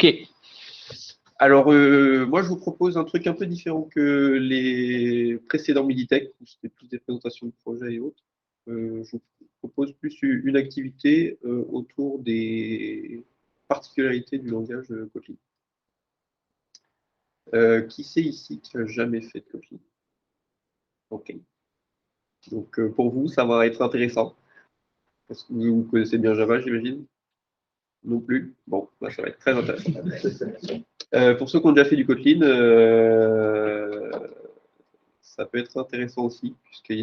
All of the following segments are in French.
Ok. Alors, moi, je vous propose un truc un peu différent que les précédents Militech, où c'était plus des présentations de projets et autres. Je vous propose plus une activité autour des particularités du langage Kotlin. Qui c'est ici qui n'a jamais fait de Kotlin? Ok. Donc, pour vous, ça va être intéressant. Parce que vous connaissez bien Java, j'imagine? Non plus? Bon, bah, ça va être très intéressant. Pour ceux qui ont déjà fait du Kotlin, ça peut être intéressant aussi, puisqu'il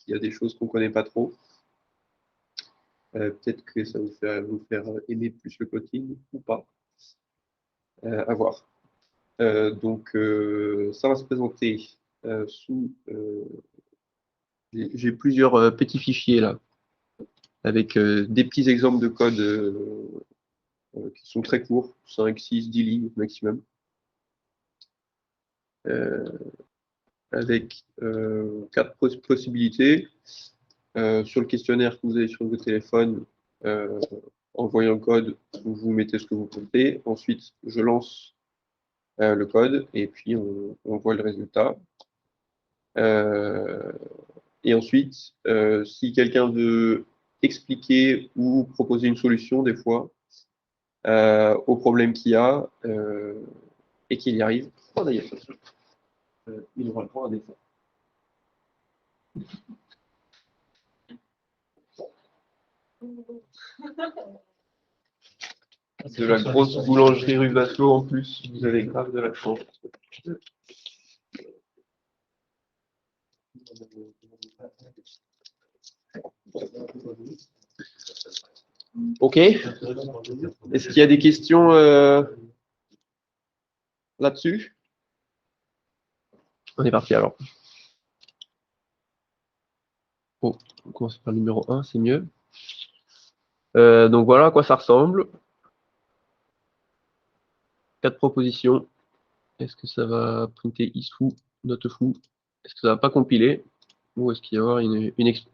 y a des choses qu'on ne connaît pas trop. Peut-être que ça va vous faire aimer plus le Kotlin ou pas. À voir. Donc, ça va se présenter sous... j'ai plusieurs petits fichiers là, avec des petits exemples de code qui sont très courts, 5, 6, 10 lignes maximum. Avec 4 possibilités. Sur le questionnaire que vous avez sur votre téléphone, envoyez un code, vous mettez ce que vous comptez. Ensuite, je lance le code et puis on voit le résultat. Et ensuite, si quelqu'un veut expliquer ou proposer une solution, des fois, au problème qu'il y a et qu'il y arrive, oh, d'ailleurs, il aura le droit à des fois. De la grosse boulangerie rue Vasselot en plus, vous avez grave de la chance. Ok. Est-ce qu'il y a des questions là-dessus? On est parti alors. Oh, on commence par le numéro 1, c'est mieux. Donc voilà à quoi ça ressemble. 4 propositions. Est-ce que ça va printer isFoo, not foo? Est-ce que ça va pas compiler? Ou est-ce qu'il va y avoir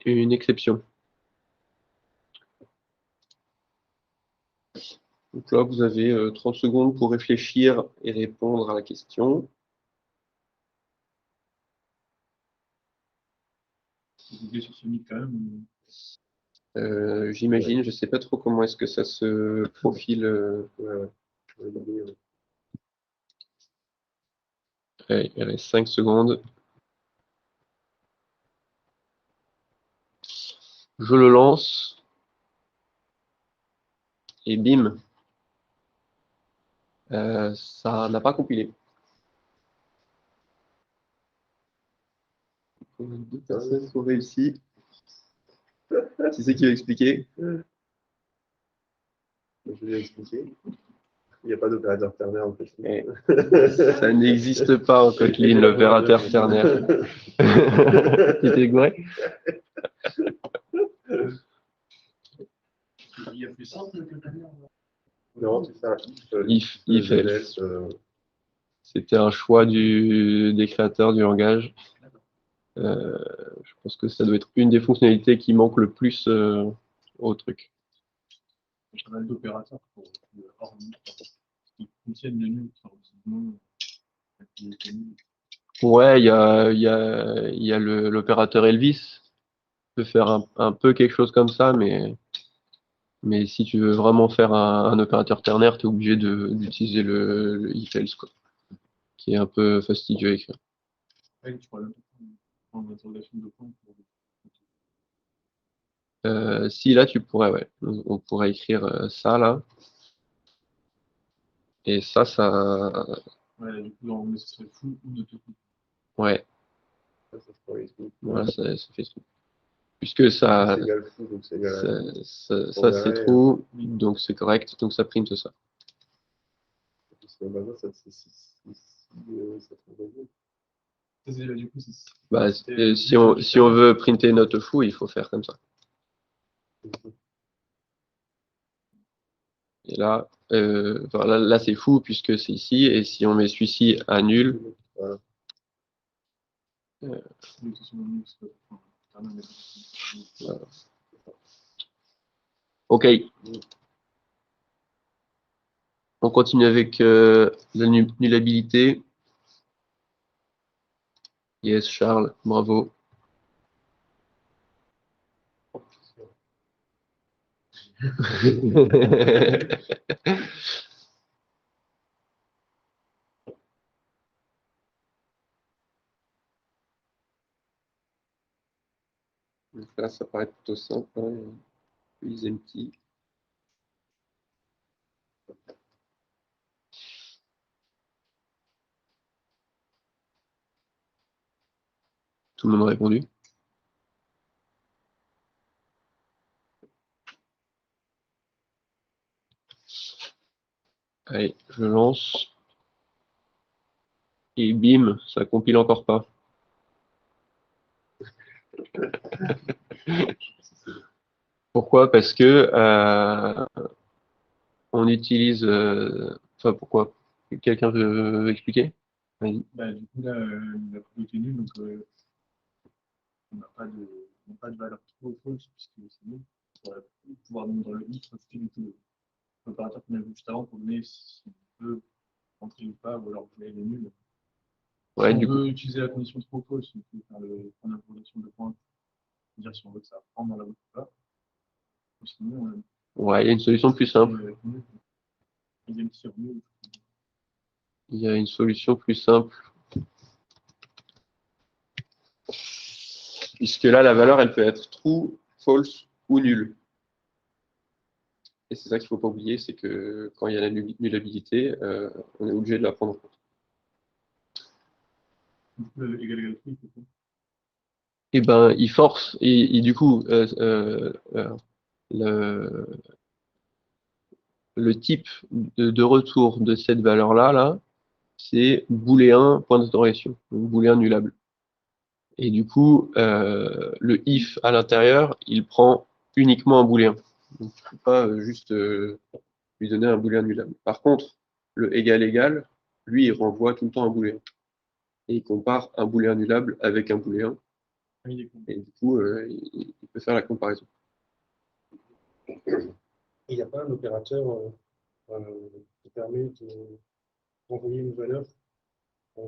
une exception? Donc là, vous avez 30 secondes pour réfléchir et répondre à la question. J'imagine, je ne sais pas trop comment est-ce que ça se profile. Allez, il reste 5 secondes. Je le lance. Et bim. Ça n'a pas compilé. Deux personnes qui ont réussi. Qui c'est qui va expliquer? Je vais expliquer. Il n'y a pas d'opérateur ternaire en Kotlin. Ça n'existe pas en Kotlin, l'opérateur ternaire. Tu t'es gouré? Il y a plus simple que ternaire. Non, c'est ça. If else. C'était un choix des créateurs du langage. Je pense que ça doit être une des fonctionnalités qui manque le plus au truc. Pas mal d'opérateurs qui contiennent le nul. Ouais, il y a l'opérateur Elvis qui peut faire un peu quelque chose comme ça, mais si tu veux vraiment faire un opérateur ternaire, tu es obligé d'utiliser le if-else, quoi, qui est un peu fastidieux à écrire. Si là tu pourrais, ouais, on pourrait écrire ça là, et ça. Ouais, du coup, ce serait fou ou de tout. Ouais. Voilà, ça fait tout. Puisque ça, ça c'est true, donc c'est correct, donc ça print ça. Bah, si on veut printer not foo, il faut faire comme ça. Et là, voilà, là c'est fou puisque c'est ici, et si on met celui-ci à nul, voilà. Voilà. Ok. On continue avec la nullabilité. Yes, Charles, bravo. Donc là, ça paraît plutôt simple. Hein. Is empty. Tout le monde a répondu. Allez, je lance. Et bim, ça compile encore pas. Pourquoi? Parce que on utilise. Enfin, pourquoi? Quelqu'un veut expliquer? Du coup, là, la probabilité est nulle, donc on n'a pas de valeur trop fausse, puisque c'est nul. On va pouvoir donner dans le if, rajouter du coup l'opérateur qu'on a vu juste avant pour donner si on peut rentrer ou pas, ou alors jouer les nuls. Ouais, Si on veut utiliser la condition trop fausse, on peut faire le point d'interrogation de points, dire si on veut que ça rentre dans la boucle ou pas. Ou sinon, ouais, il y a une solution plus simple. Deuxième tir nul. Il y a une solution plus simple. Puisque là, la valeur, elle peut être true, false ou nulle. Et c'est ça qu'il ne faut pas oublier, c'est que quand il y a la nullabilité, on est obligé de la prendre en compte. Égal true, c'est quoi? Et ben, il force, et du coup, le type de retour de cette valeur-là, là, c'est booléen point d'interrogation, donc booléen nullable. Et du coup, le if à l'intérieur, il prend uniquement un booléen. Donc, tu ne peux pas juste lui donner un booléen nullable. Par contre, le égal, lui, il renvoie tout le temps un booléen. Et il compare un booléen nullable avec un booléen. Et du coup, il peut faire la comparaison. Il n'y a pas un opérateur qui permet de renvoyer une valeur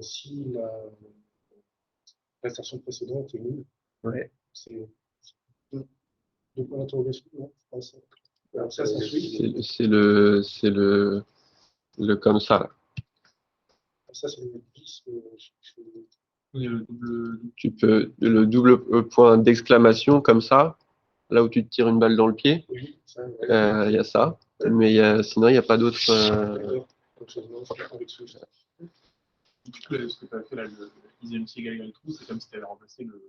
si l'assertion précédente est nulle. Ouais. C'est deux points d'interrogation, non? Alors ça, c'est le comme ça. Là. Ça, c'est le 10. Tu peux le double point d'exclamation comme ça, là où tu te tires une balle dans le pied. Oui, il y a ça, mais sinon il n'y a pas d'autre. Du coup, ce que tu as fait là, le dixième tir égal trou, c'est comme si tu avais remplacé le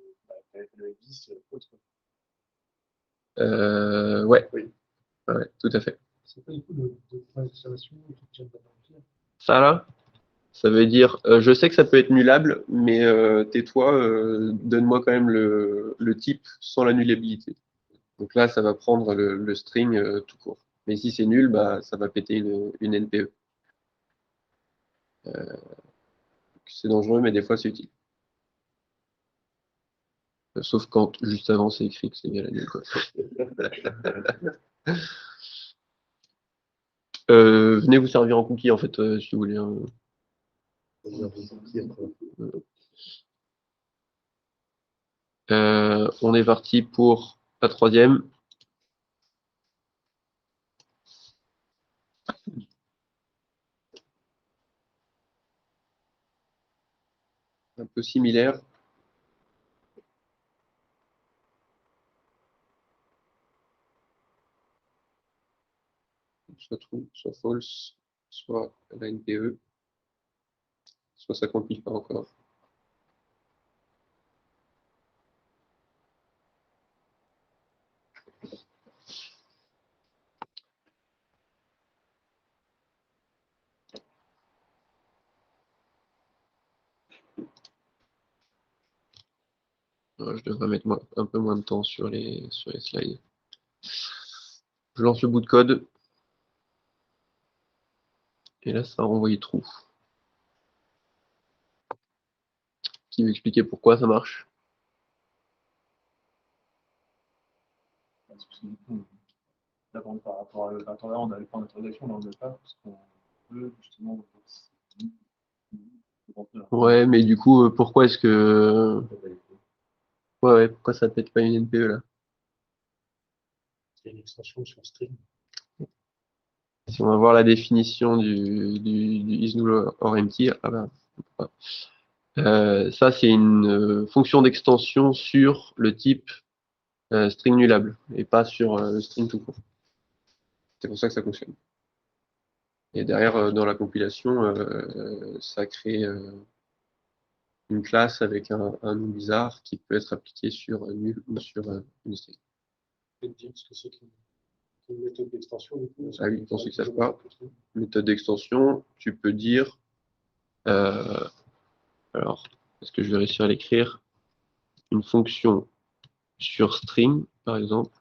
F10 autre. Ouais. Oui. Ouais, tout à fait. C'est pas du coup le point d'exclamation qui tient dans le pied. Ça là, ça veut dire, je sais que ça peut être nullable, mais tais-toi, donne-moi quand même le type sans la nullabilité. Donc là, ça va prendre le string tout court. Mais si c'est nul, bah, ça va péter une NPE. C'est dangereux, mais des fois, c'est utile. Sauf quand, juste avant, c'est écrit que c'est égal à nul. Quoi. Venez vous servir en cookie, en fait, si vous voulez. Hein. On est parti pour la troisième. Un peu similaire. Soit true, soit false, soit la NPE, soit ça compile pas encore. Je devrais mettre un peu moins de temps sur les slides. Je lance le bout de code. Et là, ça a renvoyé trou. Qui veut expliquer pourquoi ça marche? Parce que du coup, par rapport à l'opérateur là, on a le point d'interrogation, là on ne l'a pas, parce qu'on peut justement Ouais, mais du coup, pourquoi est-ce que... Ouais, pourquoi ça peut-être pas une NPE là? C'est une extension sur string. Si on va voir la définition du isNull or empty, ah ben, ça c'est une fonction d'extension sur le type string nullable et pas sur le string tout court. C'est pour ça que ça fonctionne. Et derrière, dans la compilation, ça crée une classe avec un nom bizarre qui peut être appliqué sur nul ou sur une string. Je vais te dire ce que c'est qu'une méthode d'extension. Du coup, Ah oui, pour ceux qui ne savent pas, méthode d'extension, tu peux dire, alors, est-ce que je vais réussir à l'écrire? Une fonction sur string, par exemple.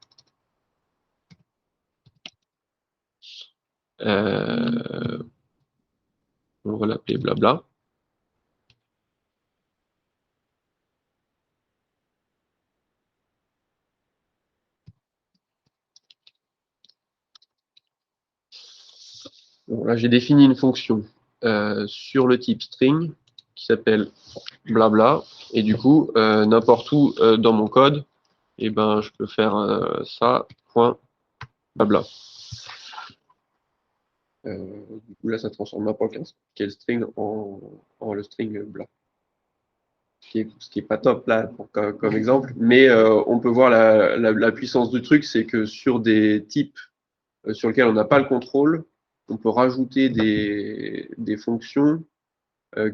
On va l'appeler blabla. Bon, là, j'ai défini une fonction sur le type string qui s'appelle blabla. Et du coup, n'importe où dans mon code, eh ben, je peux faire ça, point blabla. Du coup, là, ça transforme n'importe quel string en le string bla. Ce qui est pas top là comme exemple, mais on peut voir la puissance du truc, c'est que sur des types sur lesquels on n'a pas le contrôle, on peut rajouter des fonctions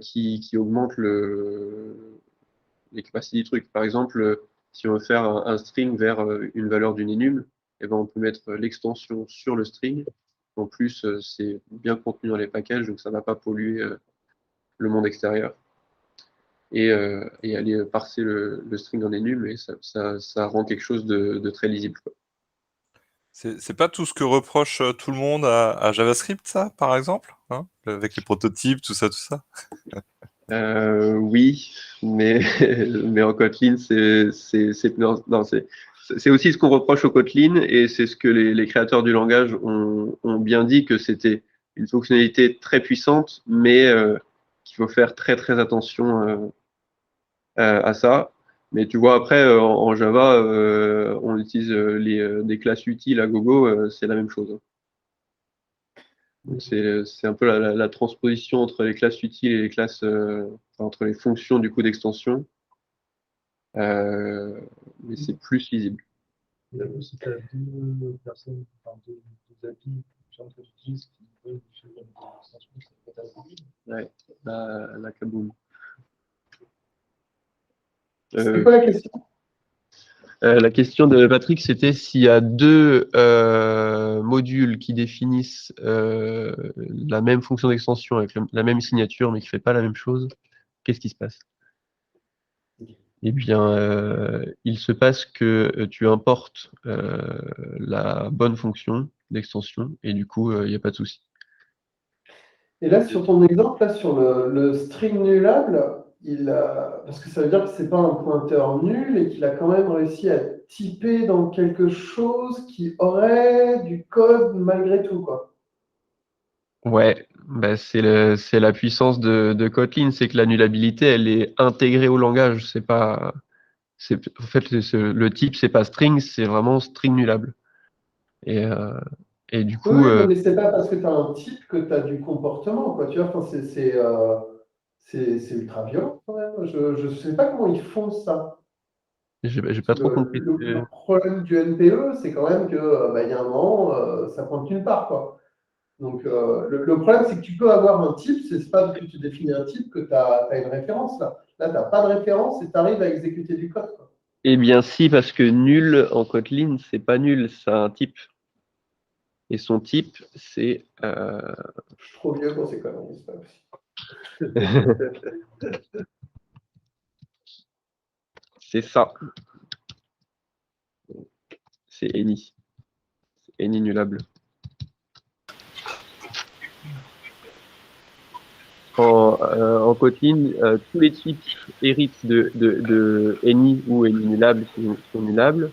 qui augmentent les capacités du truc. Par exemple, si on veut faire un string vers une valeur d'une enum, eh ben, on peut mettre l'extension sur le string. En plus, c'est bien contenu dans les packages, donc ça ne va pas polluer le monde extérieur. Et aller parser le string en enum, et ça rend quelque chose de très lisible, quoi. C'est pas tout ce que reproche tout le monde à JavaScript, ça, par exemple, hein, avec les prototypes, tout ça, tout ça. Oui, mais, mais en Kotlin, c'est aussi ce qu'on reproche au Kotlin, et c'est ce que les créateurs du langage ont bien dit, que c'était une fonctionnalité très puissante, mais qu'il faut faire très très attention à ça. Mais tu vois, après, en Java, on utilise des classes utiles à gogo, c'est la même chose, hein. Donc c'est un peu la transposition entre les classes utiles et les classes, enfin, entre les fonctions du coup d'extension, mais c'est plus lisible. Si tu as deux personnes, enfin deux API, que tu utilises qui veulent faire une extension, ça peut être assez vite. Ouais, la kaboom. C'est quoi la question? La question de Patrick, c'était s'il y a deux modules qui définissent la même fonction d'extension avec la même signature, mais qui ne fait pas la même chose, qu'est-ce qui se passe? Eh bien, il se passe que tu importes la bonne fonction d'extension, et du coup, il n'y a pas de souci. Et là, sur ton exemple, là, sur le string nullable, parce que ça veut dire que c'est pas un pointeur nul et qu'il a quand même réussi à typer dans quelque chose qui aurait du code malgré tout, quoi. Ouais, bah c'est la puissance de Kotlin, c'est que la nullabilité, elle est intégrée au langage. C'est pas, en fait, le type, c'est pas string, c'est vraiment string nullable. Et, euh, et du coup, Oui, non, mais c'est pas parce que tu as un type que tu as du comportement, quoi. Tu vois, enfin, c'est ultra violent, quand même. Je sais pas comment ils font ça. j'ai pas trop compris. Le problème du NPE, c'est quand même que, il y a un moment, ça prend nulle part, quoi. Donc, le problème, c'est que tu peux avoir un type, c'est pas parce que tu définis un type que tu as une référence, là. Là, tu n'as pas de référence et tu arrives à exécuter du code, quoi. Eh bien, si, parce que nul en Kotlin, c'est pas nul, c'est un type. Et son type, c'est Je suis trop vieux pour ces conneries, c'est pas possible. c'est ça. C'est any. C'est any nullable. En Kotlin, tous les types héritent de any ou any nullable qui sont nullables.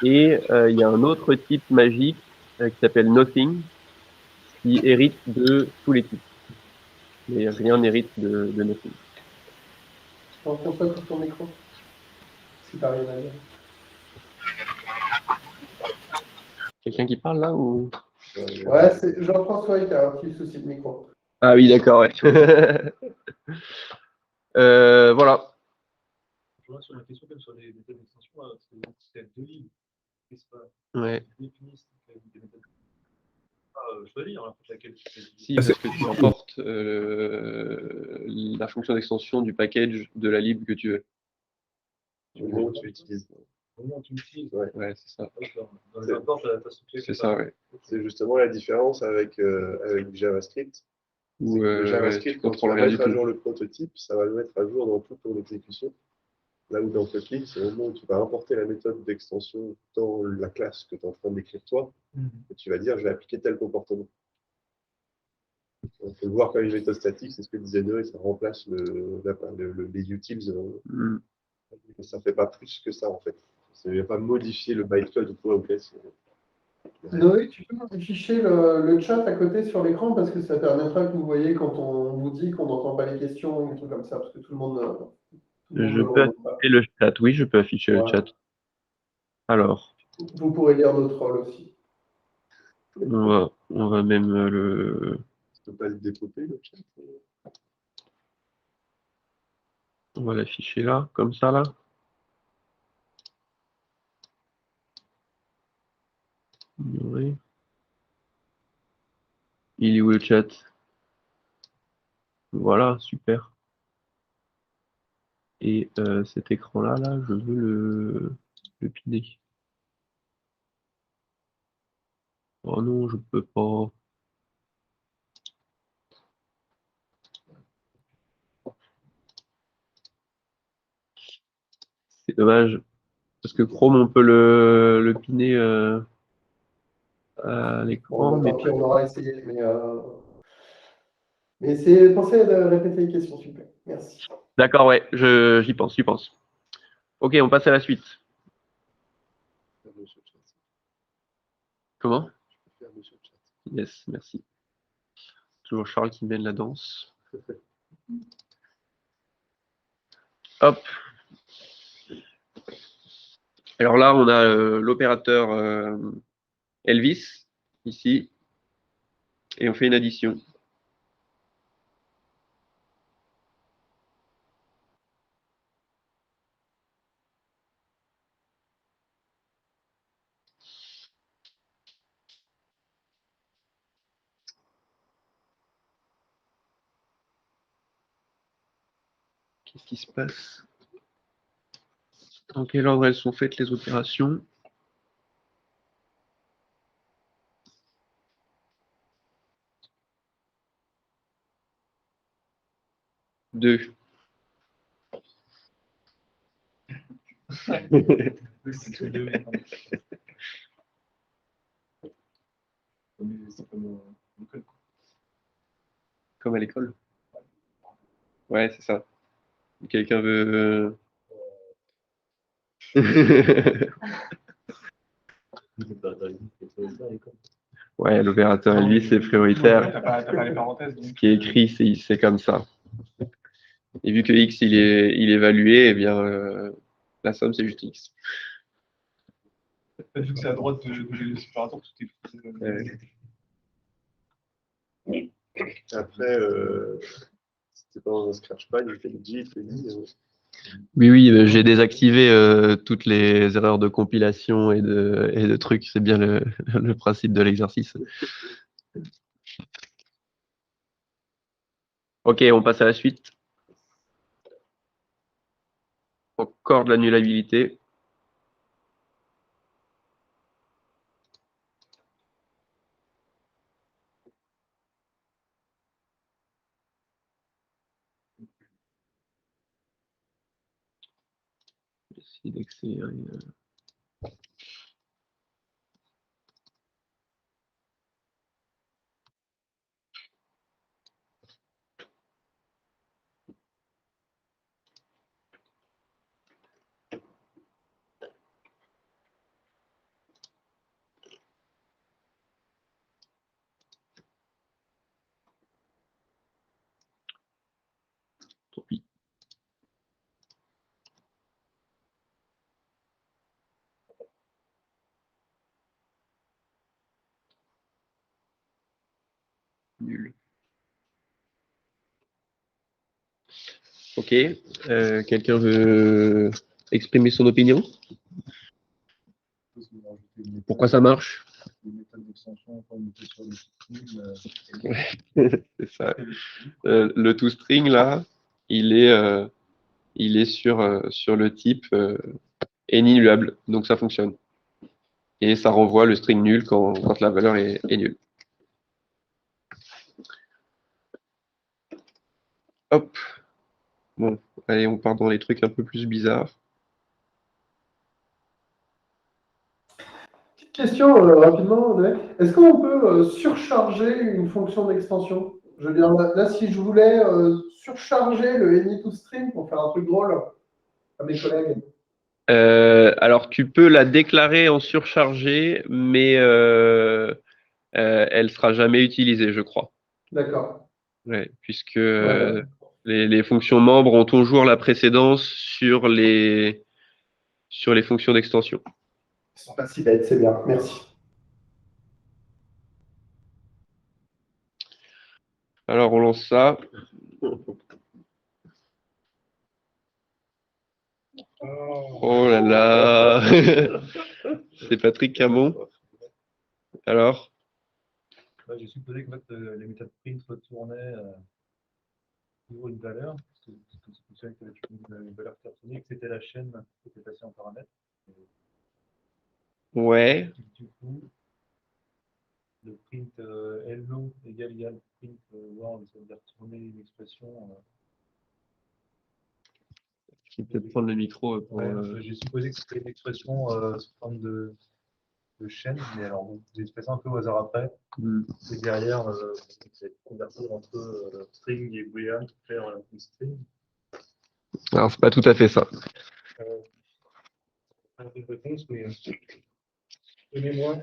Et il y a un autre type magique qui s'appelle nothing, qui hérite de tous les types. Mais rien n'hérite de nothing. Jean-François, coupe ton micro. Si t'as rien à dire. Quelqu'un qui parle là ou... Ouais, c'est Jean-François qui a un petit souci de micro. Ah oui, d'accord, ouais. Voilà. Je vois sur la question, comme sur les méthodes d'extension, c'est deux lignes. C'est pas Ouais. définissent des méthodes. Choisir laquelle tu fais. Si, parce que tu importes la fonction d'extension du package de la lib que tu veux. Au moment où tu utilises. Au moment où tu l'utilises. Ouais, c'est ça. Dans les imports, tu as structuré. C'est ça, ouais. C'est justement la différence avec du JavaScript. Ou Le JavaScript, quand tu vas rien du mettre à tout. jour le prototype, ça va le mettre à jour dans toute ton exécution. Là où dans Kotlin, c'est au moment où tu vas importer la méthode d'extension dans la classe que tu es en train d'écrire toi, et tu vas dire je vais appliquer tel comportement. On peut le voir comme une méthode statique, c'est ce que disait Noé, ça remplace les utils. Ça ne fait pas plus que ça en fait. Ça ne va pas modifier le bytecode ou quoi. Okay, Noé, tu peux afficher le chat à côté sur l'écran parce que ça permettra que vous voyez quand on vous dit qu'on n'entend pas les questions ou des trucs comme ça, parce que tout le monde ne Je le peux remonte pas. afficher le chat. Oui, je peux afficher le chat. Alors. Vous pourrez lire notre rôle aussi. On va même le... Tu peux pas le développer le chat. On va l'afficher là, comme ça là. Oui. Il est où le chat? Voilà, super. Et cet écran-là, là, je veux le piner. Oh non, je peux pas. C'est dommage. Parce que Chrome, on peut le piner à l'écran. Bon, Mais... tant pis, on aura essayé, mais pensez à répéter les questions, s'il vous plaît. Merci. D'accord, ouais, j'y pense. Ok, on passe à la suite. Comment? Yes, merci. Toujours Charles qui mène la danse. Hop. Alors là, on a l'opérateur Elvis, ici, et on fait une addition. Qu'est-ce qui se passe? Dans quel ordre elles sont faites, les opérations? Deux. Comme à l'école. Ouais, c'est ça. Quelqu'un veut... Ouais, l'opérateur Elvis, c'est prioritaire. T'as pas les parenthèses. Ce qui est écrit, c'est comme ça. Et vu que X, il est évalué, eh bien, la somme, c'est juste X. Vu que c'est à droite de l'opérateur, tout est Après, c'était pas dans un scratchpad, il fait le J, il fait Oui, j'ai désactivé toutes les erreurs de compilation et de trucs. C'est bien le principe de l'exercice. Ok, on passe à la suite. Encore de l'annulabilité. Essayer d'accélérer. nul. Ok. Quelqu'un veut exprimer son opinion? Pourquoi ça marche? C'est ça. Le toString, là, il est sur le type annulable, donc ça fonctionne. Et ça renvoie le string nul quand la valeur est nulle. Hop. Bon, allez, on part dans les trucs un peu plus bizarres. Petite question rapidement, Noé. Est-ce qu'on peut surcharger une fonction d'extension? Je veux dire, là, si je voulais surcharger le any2string pour faire un truc drôle à mes collègues. Alors, tu peux la déclarer en surchargé, mais elle sera jamais utilisée, je crois. D'accord. Ouais, puisque Ouais. les fonctions membres ont toujours la précédence sur les fonctions d'extension. Ils sont pas si bêtes, c'est bien. Merci. Alors, on lance ça. Oh là là. C'est Patrick Camon. Alors? J'ai supposé que les méthodes print retournaient toujours une valeur, parce que c'est fonctionne avec une valeur cartonnée, que c'était la chaîne qui était passée en paramètre. Ouais. Du coup, le print hello égale print world, ça veut dire retourner une expression. Je vais peut-être prendre le micro pour. J'ai supposé que c'était une expression sous forme de chaîne, mais alors vous expressez un peu au hasard après. Et derrière, c'est convertir entre string et boolean pour faire une string. Alors, c'est pas tout à fait ça. Une réponse, mais donnez-moi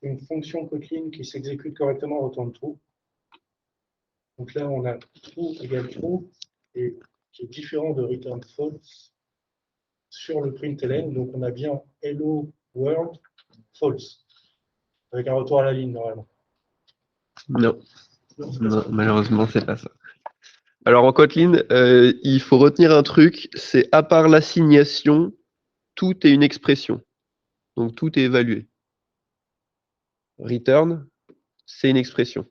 une fonction Kotlin qui s'exécute correctement retourne true. Donc là, on a true égale true et qui est différent de return false sur le println. Donc on a bien hello world false avec un retour à la ligne normalement. Non, malheureusement, c'est pas ça. Alors en Kotlin, il faut retenir un truc, c'est à part l'assignation, tout est une expression. Donc tout est évalué. Return, c'est une expression.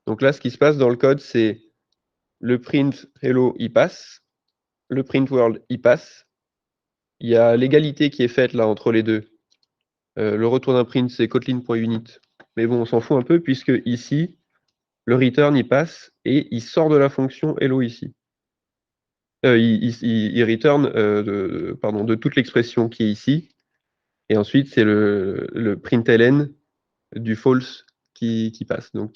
Donc là, ce qui se passe dans le code, c'est le print hello, il passe. Le print world, il passe. Il y a l'égalité qui est faite là entre les deux. Le retour d'un print, c'est kotlin.unit. Mais bon, on s'en fout un peu puisque ici, le return, il passe et il sort de la fonction hello ici. Il return de toute l'expression qui est ici. Et ensuite, c'est le println du false qui passe. Donc,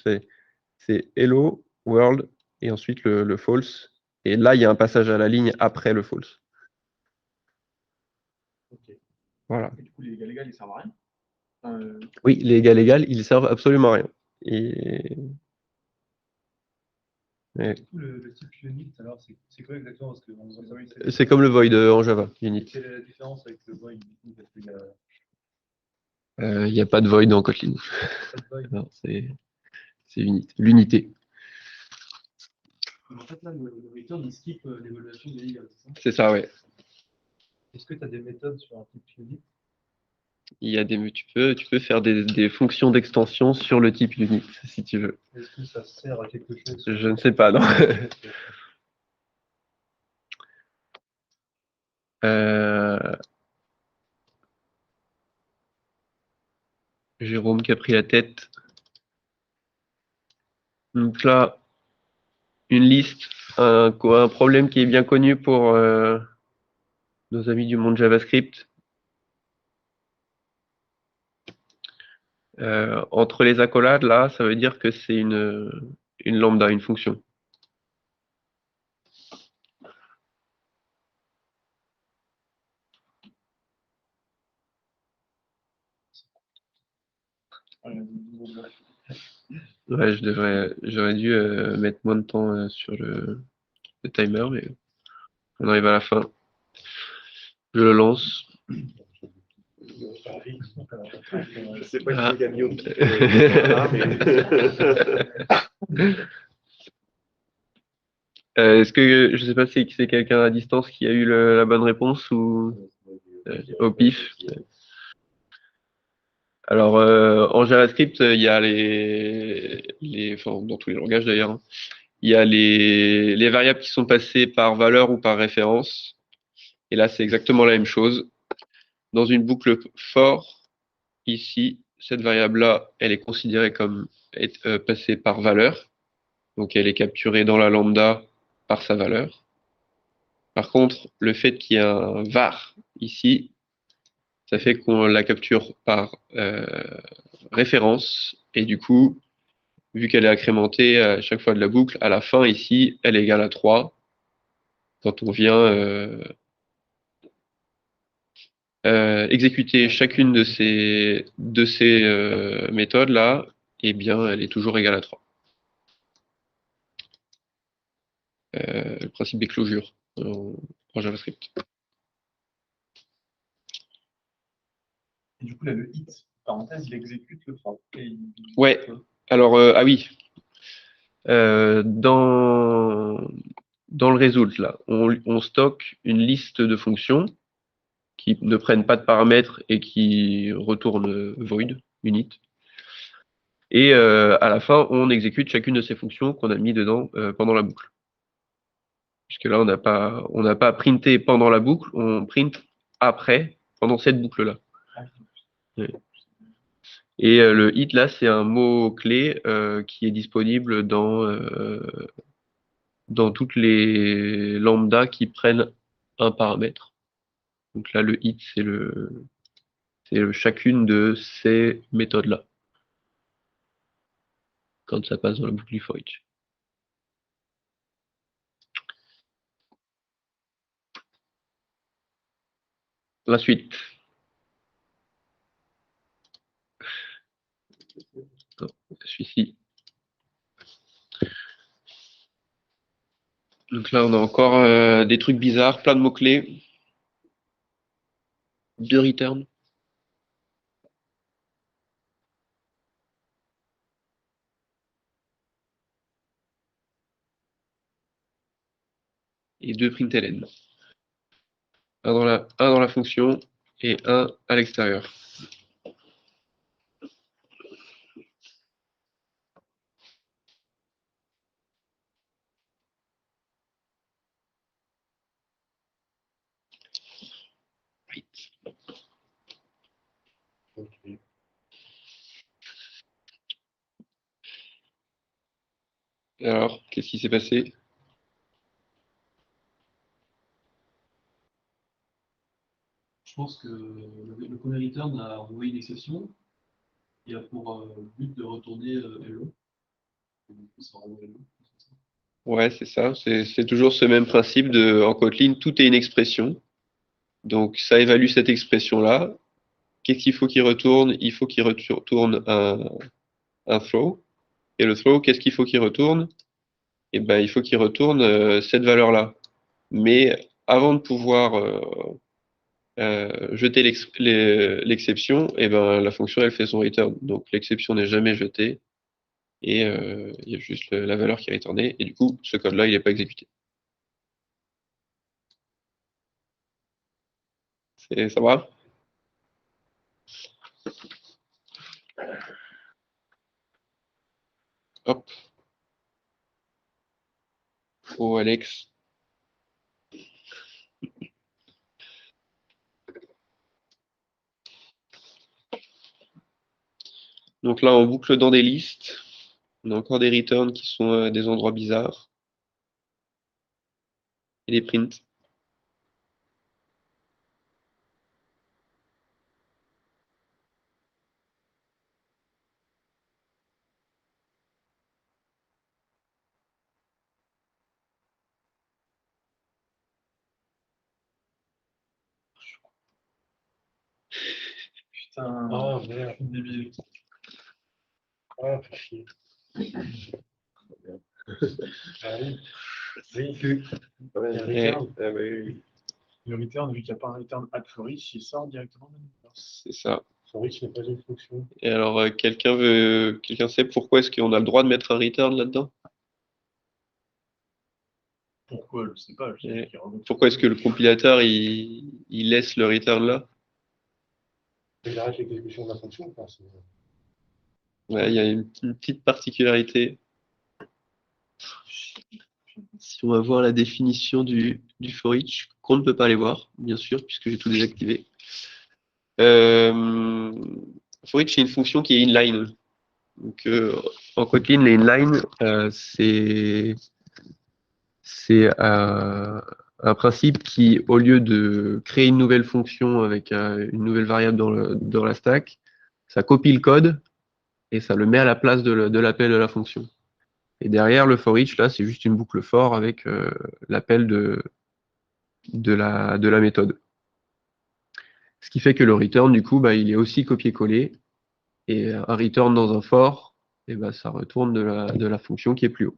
c'est hello, world, et ensuite le false. Et là, il y a un passage à la ligne après le false. Ok. Voilà. Et du coup, les égal, ils servent à rien. Oui, les égal, ils servent absolument à rien. Et... Du coup, le type unit, alors, c'est quoi exactement? C'est comme le void en Java, unit. Quelle est la différence avec le void? Parce qu'il y a... Il n'y a pas de void en Kotlin. Non, c'est l'unité. En fait, là, le return, il skip l'évaluation des égales, c'est ça? C'est ça, ouais. Est-ce que tu as des méthodes sur un type unit? Il y a tu peux faire des fonctions d'extension sur le type unit, si tu veux. Est-ce que ça sert à quelque chose? Je ne sais pas, non. Jérôme qui a pris la tête. Donc là, une liste, un problème qui est bien connu pour nos amis du monde JavaScript. Entre les accolades, là, ça veut dire que c'est une lambda, une fonction. Ouais, j'aurais dû mettre moins de temps sur le timer, mais on arrive à la fin. Je le lance. Je sais pas qui est Gabio. Est-ce que je sais pas si c'est quelqu'un à distance qui a eu la bonne réponse ou au pif? Alors en JavaScript, il y a enfin, dans tous les langages d'ailleurs, hein, il y a les variables qui sont passées par valeur ou par référence. Et là, c'est exactement la même chose. Dans une boucle for, ici, cette variable-là, elle est considérée comme passée par valeur. Donc, elle est capturée dans la lambda par sa valeur. Par contre, le fait qu'il y ait un var ici, ça fait qu'on la capture par référence. Et du coup, vu qu'elle est incrémentée à chaque fois de la boucle, à la fin, ici, elle est égale à 3. Quand on vient exécuter chacune de ces méthodes-là, eh bien, elle est toujours égale à 3. Le principe des closures en JavaScript. Et du coup, là, le hit, parenthèse, il exécute le for. Ouais, alors, ah oui. Dans le result, là, on stocke une liste de fonctions qui ne prennent pas de paramètres et qui retournent void, unit. Et à la fin, on exécute chacune de ces fonctions qu'on a mis dedans pendant la boucle. Puisque là, on n'a pas printé pendant la boucle, on print après, pendant cette boucle-là. Ouais. Et le hit, là, c'est un mot-clé qui est disponible dans toutes les lambdas qui prennent un paramètre. Donc là, le hit, c'est chacune de ces méthodes-là, quand ça passe dans la boucle for each. La suite. Celui-ci. Donc là, on a encore des trucs bizarres, plein de mots-clés. 2 return. Et 2 println. Un dans la fonction et un à l'extérieur. Alors, qu'est-ce qui s'est passé? Je pense que le premier return a envoyé une exception et a pour but de retourner hello. Ça renvoie hello. Ouais, c'est ça. C'est toujours ce même principe en Kotlin, tout est une expression. Donc, ça évalue cette expression-là. Qu'est-ce qu'il faut qu'il retourne? Il faut qu'il retourne un throw. Et le throw, qu'est-ce qu'il faut qu'il retourne? Eh ben, il faut qu'il retourne cette valeur-là. Mais avant de pouvoir jeter l'exception, eh ben, la fonction, elle fait son return. Donc, l'exception n'est jamais jetée. Et il y a juste la valeur qui est retournée. Et du coup, ce code-là, il n'est pas exécuté. Ça va? Hop. Oh, Alex. Donc là, on boucle dans des listes. On a encore des returns qui sont à des endroits bizarres. Et des prints. Putain, Oh merde. débile. Ah, fait chier. Ah oui. Oui. Ouais, Il y a un return. oui. Le return, vu qu'il n'y a pas un return at flourish, il sort directement. C'est ça. For each n'est pas une fonction. Et alors, quelqu'un sait pourquoi est-ce qu'on a le droit de mettre un return là-dedans? Pourquoi, je ne sais pas. Pourquoi est-ce que le compilateur il laisse le return là? Il arrête l'exécution de la fonction. Enfin, Ouais, il y a une petite particularité. Si on va voir la définition du for each, qu'on ne peut pas aller voir, bien sûr, puisque j'ai tout désactivé. For each, c'est une fonction qui est inline. Donc, en Kotlin, les inline, c'est un principe qui, au lieu de créer une nouvelle fonction avec une nouvelle variable dans la stack, ça copie le code et ça le met à la place de l'appel de la fonction. Et derrière, le for each, là, c'est juste une boucle for avec l'appel de la méthode. Ce qui fait que le return, du coup, il est aussi copié-collé. Et un return dans un for, et ça retourne de la fonction qui est plus haut.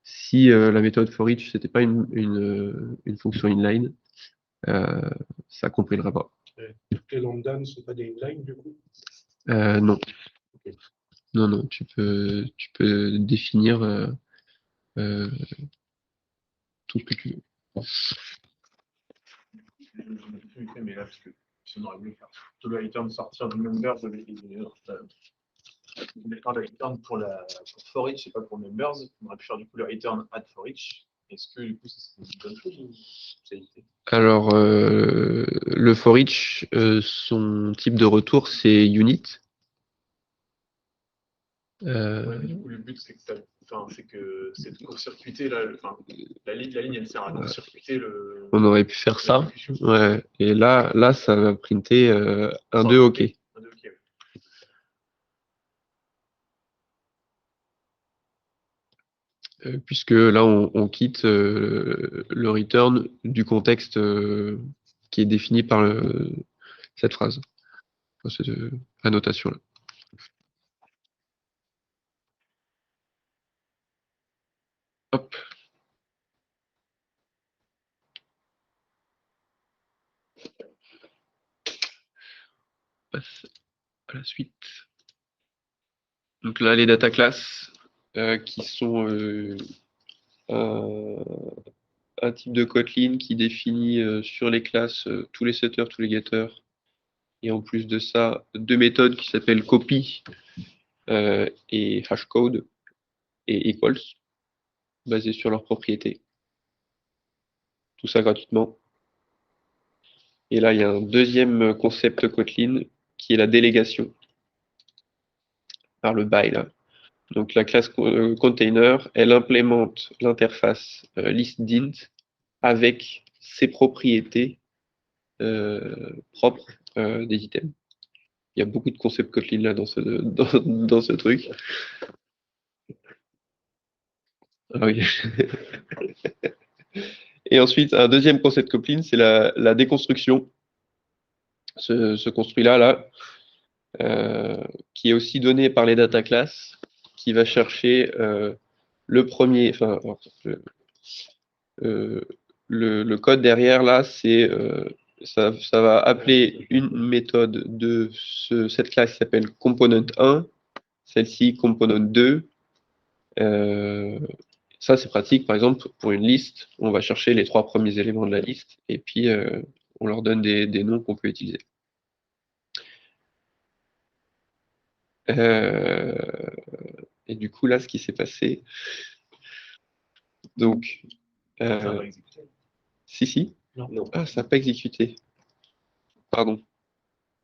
Si la méthode for each, c'était pas une fonction inline, ça compilerait pas. Toutes les lambda ne sont pas des inline, du coup? Non. Non, tu peux définir tout ce que tu veux. Mais là, parce que si on aurait voulu faire tout le return sortir du members, le return pour for each, c'est pas pour members, on aurait pu faire du coup le return add for each. Est-ce que du coup c'est une bonne chose ou c'est évité? Alors, le for each, son type de retour, c'est unit. Ouais, du coup, le but, c'est de court-circuiter la ligne, elle sert à court-circuiter le. On aurait pu faire ça. Ouais. Et là, ça va printer un 2 OK. Un 2 OK, ouais. Puisque là, on quitte le return du contexte qui est défini par cette phrase, cette annotation-là. Hop. On passe à la suite. Donc là, les data classes qui sont un type de Kotlin qui définit sur les classes tous les setters, tous les getters. Et en plus de ça, deux méthodes qui s'appellent copy et hashcode et equals, basées sur leurs propriétés. Tout ça gratuitement. Et là, il y a un deuxième concept Kotlin qui est la délégation par le by. Là. Donc la classe container, elle implémente l'interface listDint avec ses propriétés propres des items. Il y a beaucoup de concepts Kotlin là dans ce truc. Ah oui. Et ensuite, un deuxième concept Kotlin, c'est la déconstruction. Ce construit-là, qui est aussi donné par les data classes, qui va chercher le premier, enfin, le code derrière là, c'est ça va appeler une méthode de cette classe qui s'appelle component 1, celle-ci component 2. Ça, c'est pratique, par exemple, pour une liste, on va chercher les 3 premiers éléments de la liste et puis on leur donne des noms qu'on peut utiliser. Et du coup, là, ce qui s'est passé, donc, si. Non. Ah, ça n'a pas exécuté. Pardon.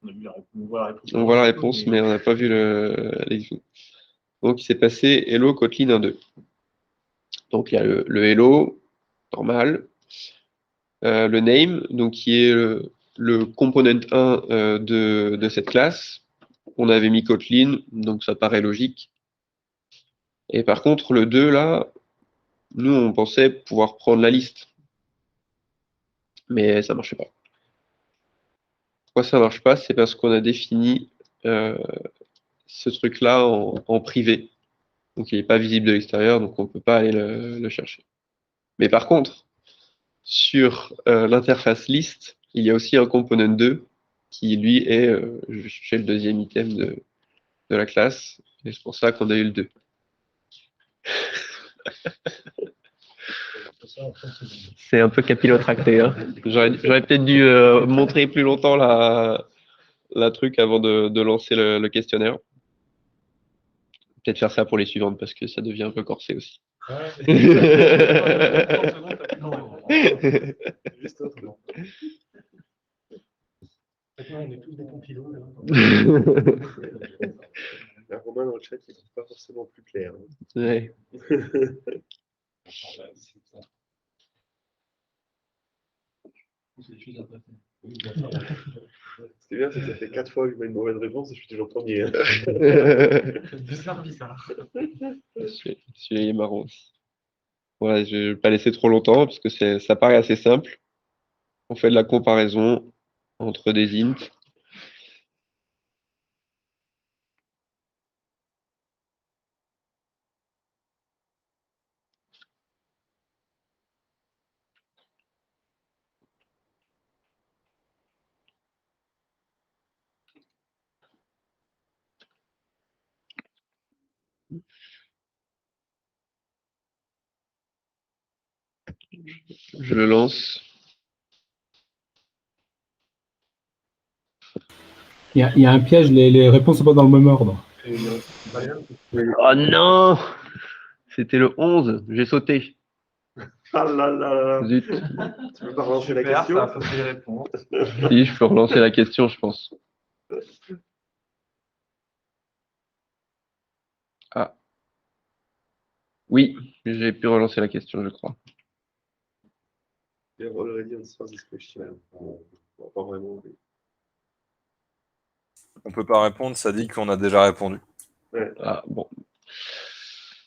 On voit la réponse, mais on n'a pas vu l'exécution. Donc, il s'est passé hello Kotlin 1.2. Donc, il y a le hello, normal. Le name, donc qui est le component 1 de cette classe. On avait mis Kotlin, donc ça paraît logique. Et par contre, le 2, là, nous, on pensait pouvoir prendre la liste. Mais ça ne marchait pas. Pourquoi ça ne marche pas? C'est parce qu'on a défini ce truc-là en privé. Donc, il n'est pas visible de l'extérieur, donc on ne peut pas aller le chercher. Mais par contre, sur l'interface list, il y a aussi un component 2 qui lui est chez le deuxième item de la classe. Et c'est pour ça qu'on a eu le 2. C'est un peu capillotracté. Hein. J'aurais peut-être dû montrer plus longtemps la truc avant de lancer le questionnaire. Peut-être faire ça pour les suivantes parce que ça devient un peu corsé aussi. Ouais. Juste autrement. Maintenant, on est tous des compilos. Là. La Romain dans le chat, il n'est pas forcément plus clair. Hein. Ouais. C'est des choses à pas faire. C'est bien, c'est que ça fait 4 fois que je mets une mauvaise réponse et je suis toujours premier. Hein. C'est bizarre. Celui-là est marrant aussi. Voilà, je ne vais pas laisser trop longtemps parce que ça paraît assez simple. On fait de la comparaison entre des ints. Je le lance. Il y a un piège, les réponses ne sont pas dans le même ordre. Oh non! C'était le 11, j'ai sauté. Ah là là! Zut. Tu peux pas relancer la question? Ça a faussé les réponses. Si, je peux relancer la question, je pense. Ah. Oui, j'ai pu relancer la question, je crois. Already answered this question. Bon, pas vraiment. Mais... On peut pas répondre, ça dit qu'on a déjà répondu. Ouais. Ah, bon.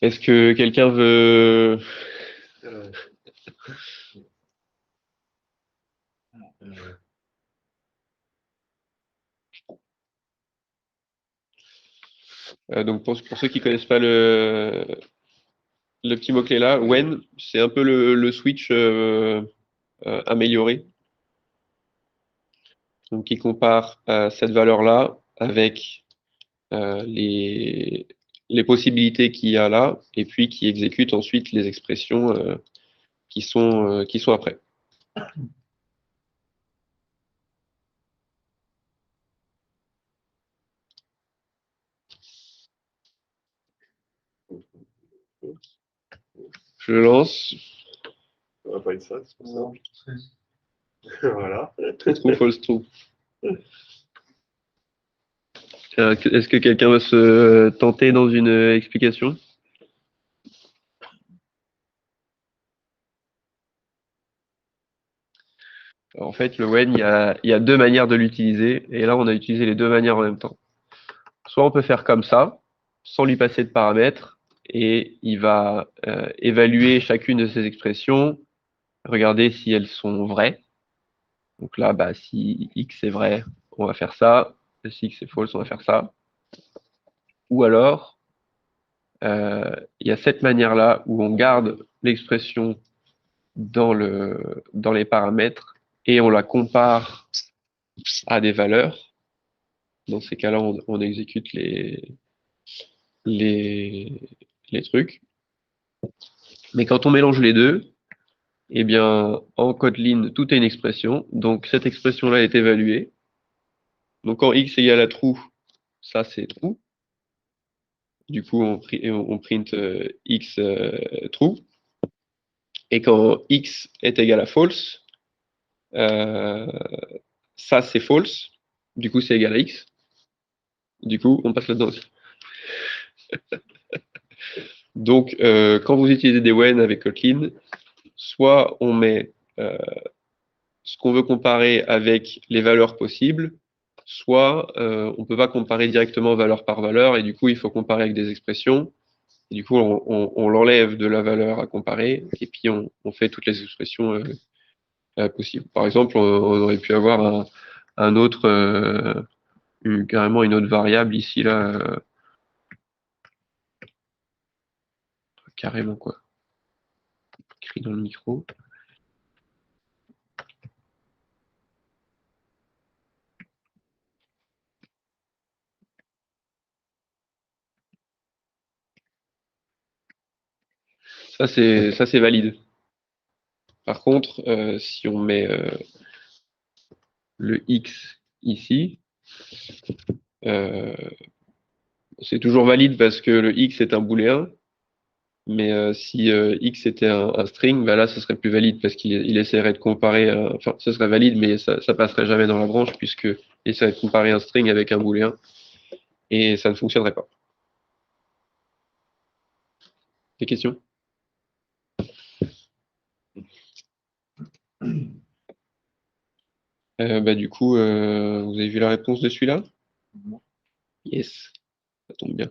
Est-ce que quelqu'un veut... Donc pour ceux qui connaissent pas le petit mot-clé là, when, c'est un peu le switch amélioré. Donc qui compare cette valeur-là avec les possibilités qu'il y a là, et puis qui exécute ensuite les expressions qui sont après. Je le lance. Ça va pas être ça, c'est pour ça. Voilà. True, false, true. Est-ce que quelqu'un va se tenter dans une explication? Alors, en fait, le when, il y a deux manières de l'utiliser, et là, on a utilisé les deux manières en même temps. Soit on peut faire comme ça, sans lui passer de paramètres, et il va évaluer chacune de ces expressions, regarder si elles sont vraies. Donc là, bah, si x est vrai, on va faire ça. Si x est false, on va faire ça. Ou alors, il y a cette manière-là où on garde l'expression dans les paramètres et on la compare à des valeurs. Dans ces cas-là, on exécute les trucs. Mais quand on mélange les deux, eh bien, en Kotlin, tout est une expression. Donc, cette expression-là est évaluée. Donc, quand x égale à true, ça, c'est true. Du coup, on print x true. Et quand x est égal à false, ça, c'est false. Du coup, c'est égal à x. Du coup, on passe là-dedans aussi. Donc, quand vous utilisez des when avec Kotlin, soit on met ce qu'on veut comparer avec les valeurs possibles, soit on ne peut pas comparer directement valeur par valeur, et du coup, il faut comparer avec des expressions. Et du coup, on l'enlève de la valeur à comparer, et puis on fait toutes les expressions possibles. Par exemple, on aurait pu avoir un autre, carrément une autre variable ici, là, carrément quoi. Écrit dans le micro. Ça, c'est valide. Par contre, si on met le x ici, c'est toujours valide parce que le x est un booléen, mais si x était un string, bah là, ce serait plus valide parce qu'il essaierait de comparer, enfin, ce serait valide, mais ça passerait jamais dans la branche puisque il essaierait de comparer un string avec un booléen et ça ne fonctionnerait pas. Des questions? Du coup, vous avez vu la réponse de celui-là? Yes, ça tombe bien.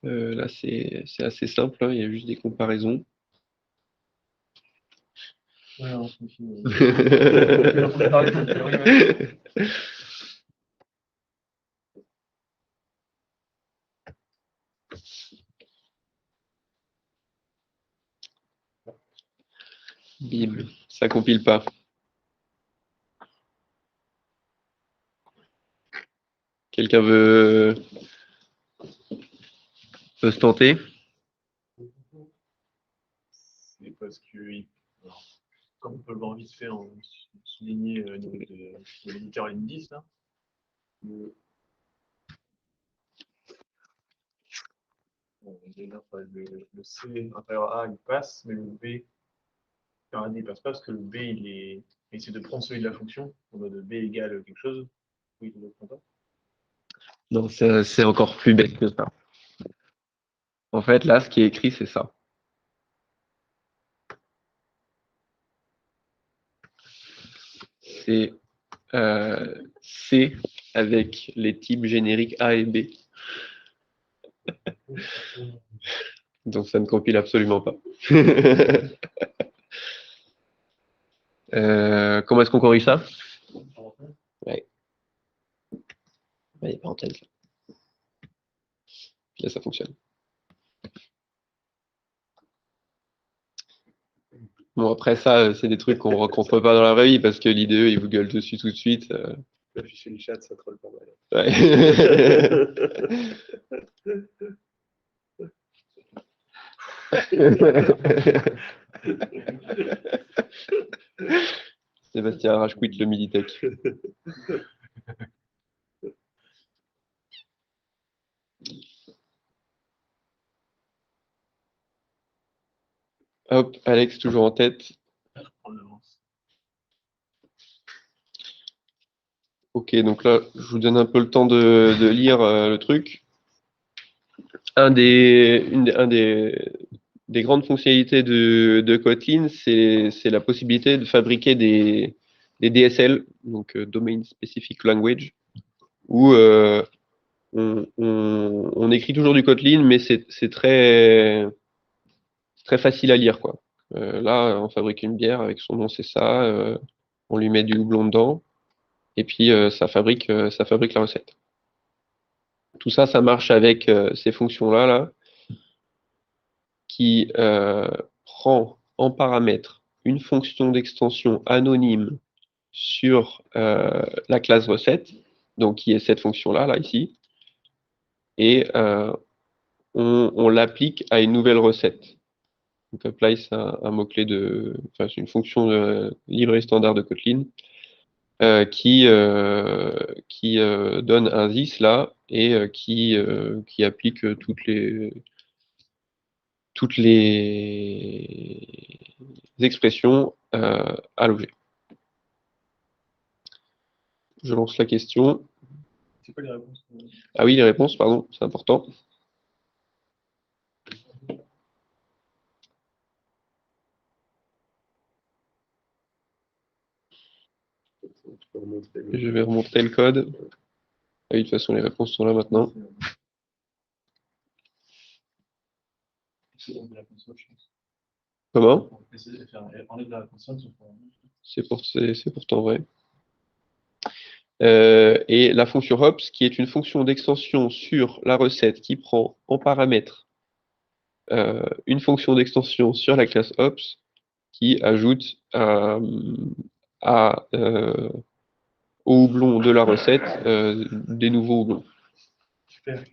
Là, c'est assez simple, hein, il y a juste des comparaisons. Ouais, on continue. Bim, ça compile pas. Quelqu'un veut se tenter? C'est parce que, alors, comme on peut le voir vite fait en souligner au niveau de l'éditeur N10, là, le, bon, déjà, enfin, le C inférieur à A, il passe, mais le B inférieur à D, il passe pas parce que le B, il essaie de prendre celui de la fonction, en mode B égale quelque chose. Oui, il ne le prend pas. Non, c'est encore plus bête que ça. En fait, là, ce qui est écrit, c'est ça. C'est C avec les types génériques A et B. Donc ça ne compile absolument pas. Comment est-ce qu'on corrige ça? Ouais. Il n'y a pas en tête. Là, ça fonctionne. Bon, après ça, c'est des trucs qu'on ne rencontre pas dans la vraie vie parce que l'IDE, il vous gueule dessus tout de suite. L'afficher le chat, ça troll pas mal. Ouais. Sébastien rage quit le Miditech. Hop, Alex, toujours en tête. Ok, donc là, je vous donne un peu le temps de lire le truc. Une des grandes fonctionnalités de Kotlin, c'est la possibilité de fabriquer des DSL, donc Domain Specific Language, où on écrit toujours du Kotlin, mais c'est très facile à lire, quoi. Là, on fabrique une bière avec son nom, c'est ça. On lui met du houblon dedans, et puis ça fabrique la recette. Tout ça, ça marche avec ces fonctions-là, là, qui prend en paramètre une fonction d'extension anonyme sur la classe recette, donc qui est cette fonction-là, là, ici, et on l'applique à une nouvelle recette. Donc apply, c'est un mot-clé enfin, c'est une fonction libre et standard de Kotlin qui donne un this là et qui applique toutes les expressions à l'objet. Je lance la question. C'est pas les réponses. Ah oui, les réponses, pardon, c'est important. Je vais remontrer le code. Ah oui, de toute façon, les réponses sont là maintenant. Comment? C'est pourtant vrai. Et la fonction hops, qui est une fonction d'extension sur la recette qui prend en paramètre une fonction d'extension sur la classe hops qui ajoute au houblon de la recette des nouveaux houblons. Super.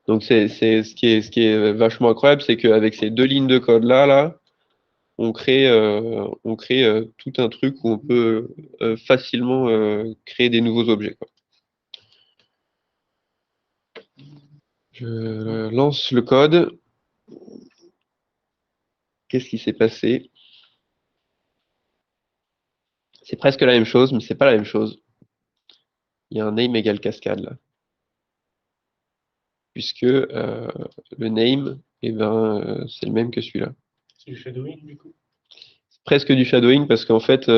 Donc ce qui est vachement incroyable, c'est qu'avec ces 2 lignes de code là, on crée tout un truc où on peut facilement créer des nouveaux objets, quoi. Je lance le code. Qu'est-ce qui s'est passé? C'est presque la même chose, mais c'est pas la même chose. Il y a un name égale cascade là. Puisque le name, c'est le même que celui-là. C'est du shadowing, du coup. C'est presque du shadowing parce qu'en fait,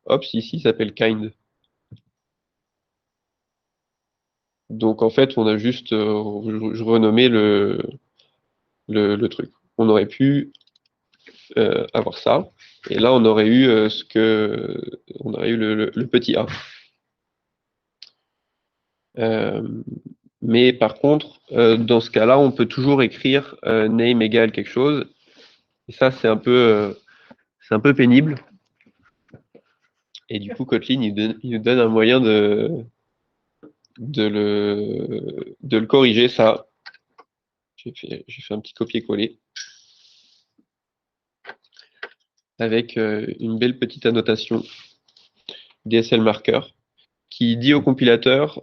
Ops ici s'appelle kind. Donc en fait, on a juste renommé le truc. On aurait pu avoir ça, et là on aurait eu on aurait eu le petit a. Mais par contre, dans ce cas-là, on peut toujours écrire name égale quelque chose. Et ça, c'est un peu pénible. Et du coup, Kotlin, il nous donne un moyen de le corriger, ça. J'ai fait un petit copier-coller. Avec une belle petite annotation DSL marker qui dit au compilateur,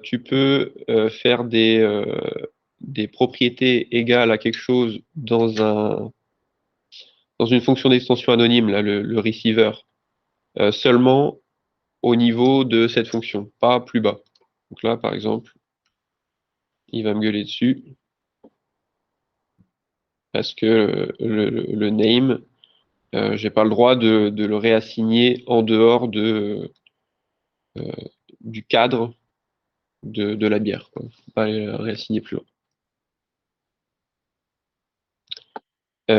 tu peux faire des propriétés égales à quelque chose dans une fonction d'extension anonyme, là, le receiver, seulement au niveau de cette fonction, pas plus bas. Donc là, par exemple, il va me gueuler dessus parce que le name, j'ai pas le droit de le réassigner en dehors du cadre de la bière, quoi. Faut pas le réassigner plus loin.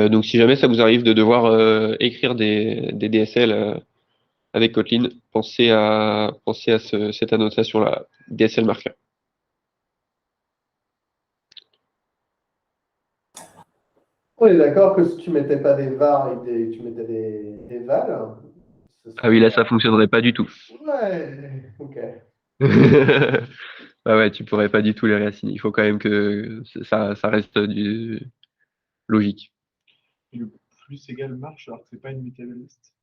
Donc si jamais ça vous arrive de devoir écrire des DSL avec Kotlin, pensez à cette annotation-là, DSL marker. On est d'accord que si tu mettais pas des var et tu mettais des val, Ah oui, là ça fonctionnerait pas du tout. Ouais, ok. Bah ouais, tu pourrais pas du tout les réassigner. Il faut quand même que ça reste logique. Et le plus égal marche alors que c'est pas une mutable list.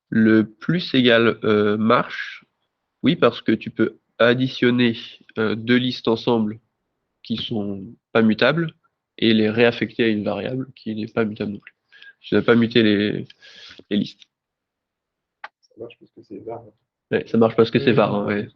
Le plus égal marche, oui, parce que tu peux additionner 2 listes ensemble qui sont pas mutables et les réaffecter à une variable qui n'est pas mutable non plus. Tu n'as pas muté les listes. Ça marche parce que c'est var. Ouais, ça marche parce que c'est var. Hein, ouais.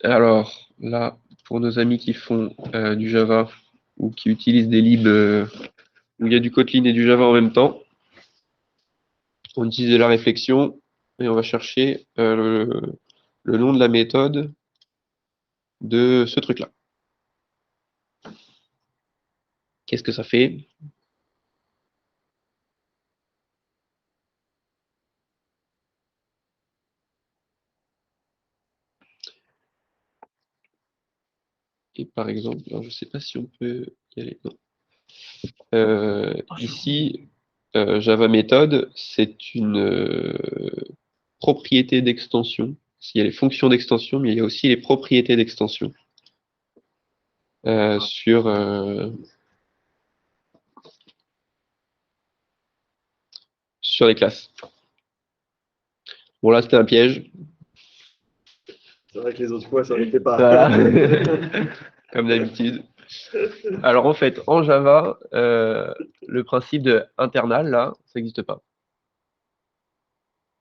Alors là, pour nos amis qui font du Java ou qui utilisent des libs où il y a du Kotlin et du Java en même temps, on utilise de la réflexion et on va chercher le nom de la méthode de ce truc-là. Qu'est-ce que ça fait? Et par exemple, alors je ne sais pas si on peut y aller. Non. Ici, Java méthode, c'est une propriété d'extension. Il y a les fonctions d'extension, mais il y a aussi les propriétés d'extension sur les classes. Bon, là, c'était un piège. C'est vrai que les autres fois, ça n'en était pas. Voilà. Comme d'habitude. Alors, en fait, en Java, le principe de internal, là, ça n'existe pas.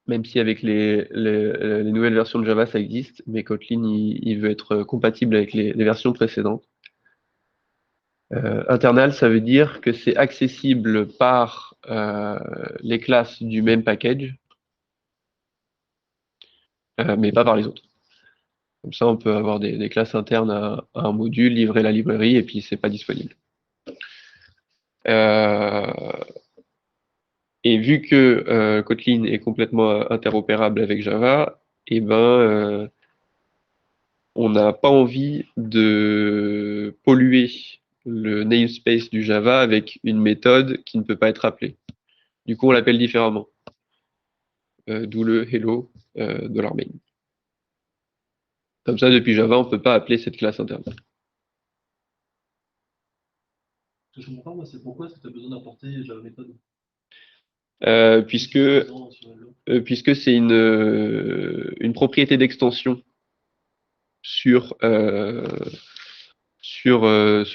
Même si avec les nouvelles versions de Java, ça existe, mais Kotlin, il veut être compatible avec les versions précédentes. Internal, ça veut dire que c'est accessible par les classes du même package, mais pas par les autres. Comme ça, on peut avoir des classes internes à un module, livrer la librairie, et puis c'est pas disponible. Et vu que Kotlin est complètement interopérable avec Java, eh ben, on n'a pas envie de polluer le namespace du Java avec une méthode qui ne peut pas être appelée. Du coup, on l'appelle différemment. D'où le hello $main. Comme ça, depuis Java, on ne peut pas appeler cette classe interne. Ce que je comprends pas, moi, c'est pourquoi est-ce que tu as besoin d'apporter Java méthode Puisque c'est une propriété d'extension sur ce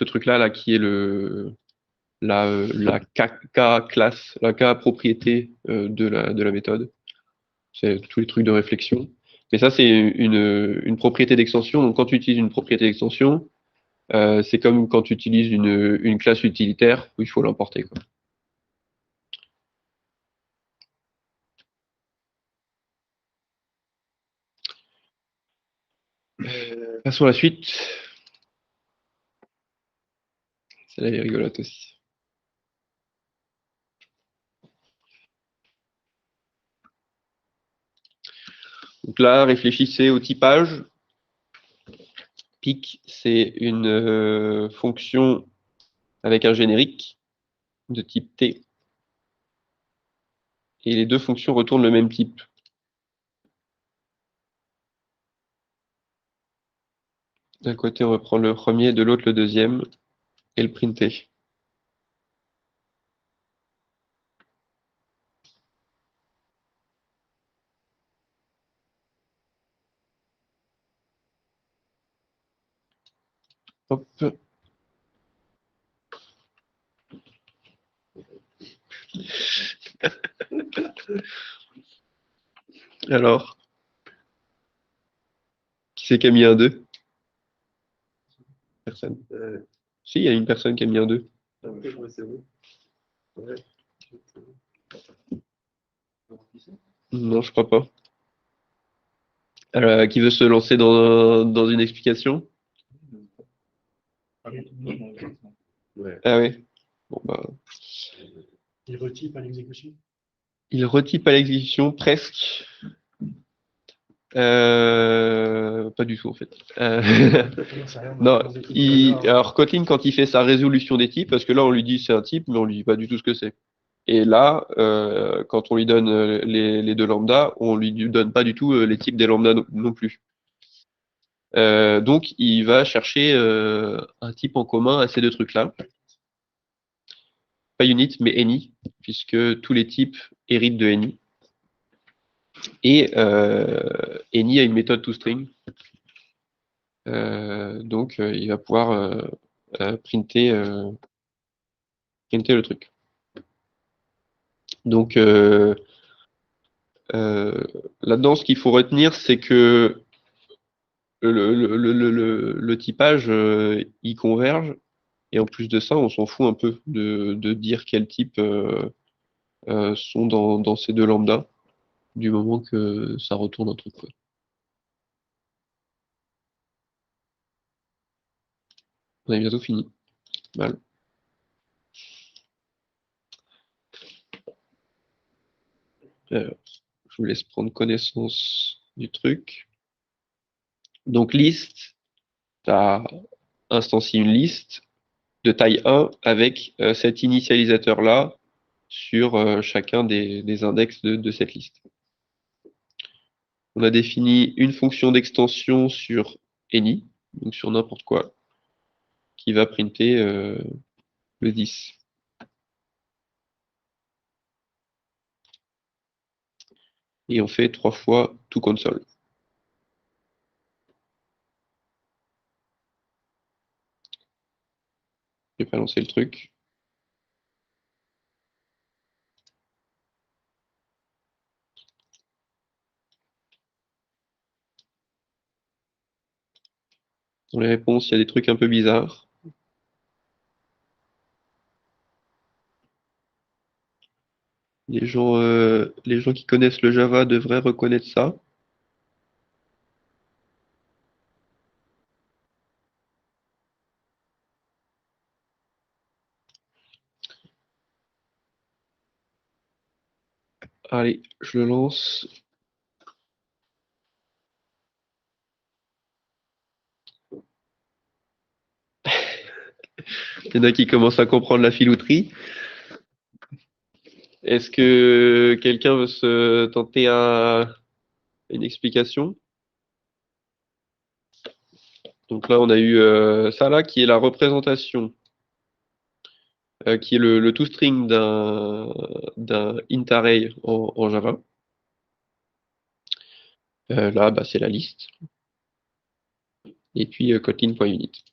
truc-là là, qui est la K classe, la K propriété de la méthode. C'est tous les trucs de réflexion. Mais ça, c'est une propriété d'extension. Donc, quand tu utilises une propriété d'extension, c'est comme quand tu utilises une classe utilitaire où il faut l'importer, quoi. Passons à la suite. Celle-là est rigolote aussi. Donc là, réfléchissez au typage. Pic, c'est une fonction avec un générique de type T. Et les deux fonctions retournent le même type. D'un côté, on reprend le premier, de l'autre, le deuxième, et le printer. Hop. Alors, qui c'est qui a mis un 2? Personne. Si, il y a une personne qui a mis un 2. C'est bon. Ouais. Non, je crois pas. Alors, qui veut se lancer dans une explication? Ouais. Ah oui. Bon, bah, Il retype à l'exécution. il retype à l'exécution presque. Pas du tout en fait. Non, alors Kotlin, quand il fait sa résolution des types, parce que là on lui dit c'est un type, mais on lui dit pas du tout ce que c'est. Et là, quand on lui donne les deux lambda, on lui donne pas du tout les types des lambda non plus. Donc il va chercher un type en commun à ces deux trucs-là. Pas unit, mais any, puisque tous les types héritent de any. Et any a une méthode toString. Donc il va pouvoir printer le truc. Donc là-dedans, ce qu'il faut retenir, c'est que le typage, il converge. Et en plus de ça, on s'en fout un peu de dire quels types sont dans ces deux lambdas, du moment que ça retourne un truc, quoi. On est bientôt fini. Mal. Je vous laisse prendre connaissance du truc. Donc liste, tu as instancié une liste de taille 1 avec cet initialisateur-là sur chacun des index de cette liste. On a défini une fonction d'extension sur any, donc sur n'importe quoi, qui va printer le 10. Et on fait 3 fois to console. Je vais pas lancer le truc. Dans les réponses, il y a des trucs un peu bizarres. Les gens qui connaissent le Java devraient reconnaître ça. Allez, je le lance. Il y en a qui commencent à comprendre la filouterie. Est-ce que quelqu'un veut se tenter à une explication? Donc là, on a eu ça là, qui est la représentation, qui est le toString d'un int array en Java. Là, bah, c'est la liste. Et puis kotlin.unit.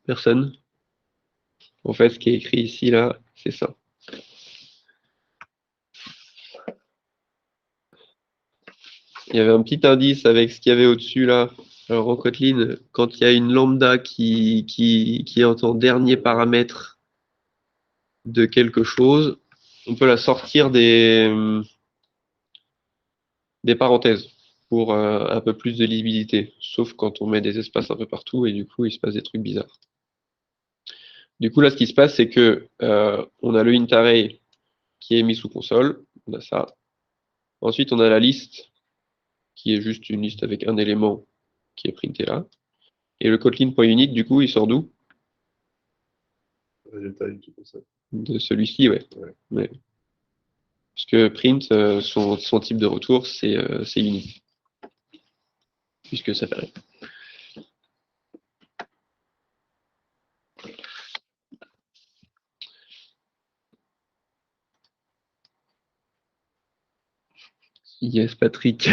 Personne? En fait, ce qui est écrit ici, là, c'est ça. Il y avait un petit indice avec ce qu'il y avait au-dessus, là. Alors, en Kotlin, quand il y a une lambda qui est en dernier paramètre de quelque chose, on peut la sortir des parenthèses pour un peu plus de lisibilité, sauf quand on met des espaces un peu partout et du coup, il se passe des trucs bizarres. Du coup, là, ce qui se passe, c'est que on a le int array qui est mis sous console, on a ça. Ensuite, on a la liste, qui est juste une liste avec un élément qui est printé là. Et le kotlin.unit, du coup, il sort d'où? Résultat du tout ça. De celui-ci, ouais. Ouais. Parce que print, son type de retour, c'est unit. Puisque ça fait rien. Yes, Patrick.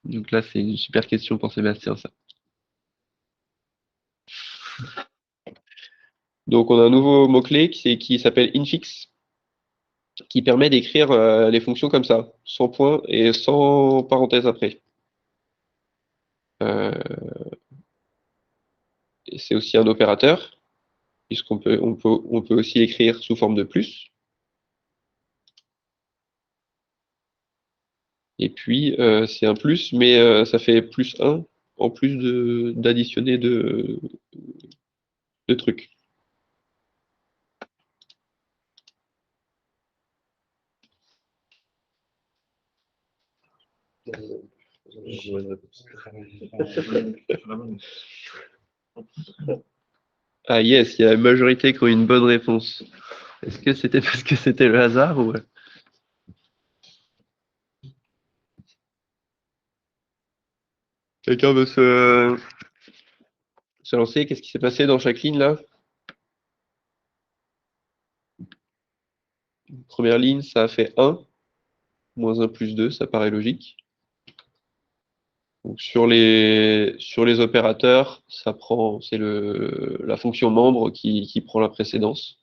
Donc là, c'est une super question pour Sébastien, ça. Donc, on a un nouveau mot-clé qui s'appelle infix, qui permet d'écrire les fonctions comme ça, sans point et sans parenthèse après. Et c'est aussi un opérateur, puisqu'on on peut aussi l'écrire sous forme de plus. Et puis, c'est un plus, mais ça fait plus 1 en plus d'additionner de trucs. Ah yes, il y a la majorité qui ont une bonne réponse. Est-ce que c'était parce que c'était le hasard ou... Quelqu'un veut se lancer? Qu'est-ce qui s'est passé dans chaque ligne là? Première ligne, ça a fait 1, moins 1 plus 2, ça paraît logique. Donc sur les opérateurs, c'est la fonction membre qui prend la précédence.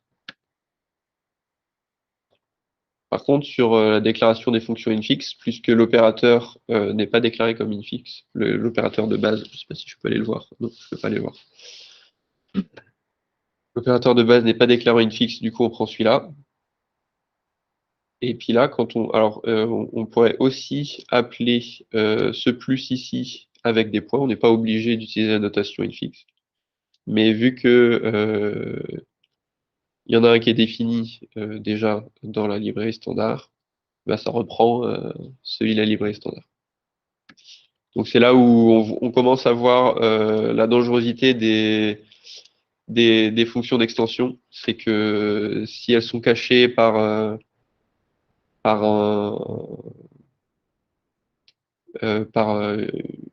Par contre, sur la déclaration des fonctions infix, puisque l'opérateur n'est pas déclaré comme infix, l'opérateur de base, je ne sais pas si je peux aller le voir. Non, je ne peux pas aller le voir. L'opérateur de base n'est pas déclaré infix, du coup on prend celui-là. Et puis là, on pourrait aussi appeler ce plus ici avec des points. On n'est pas obligé d'utiliser la notation infix. Mais vu que il y en a un qui est défini déjà dans la librairie standard, bah, ça reprend celui de la librairie standard. Donc c'est là où on commence à voir la dangerosité des fonctions d'extension. C'est que si elles sont cachées par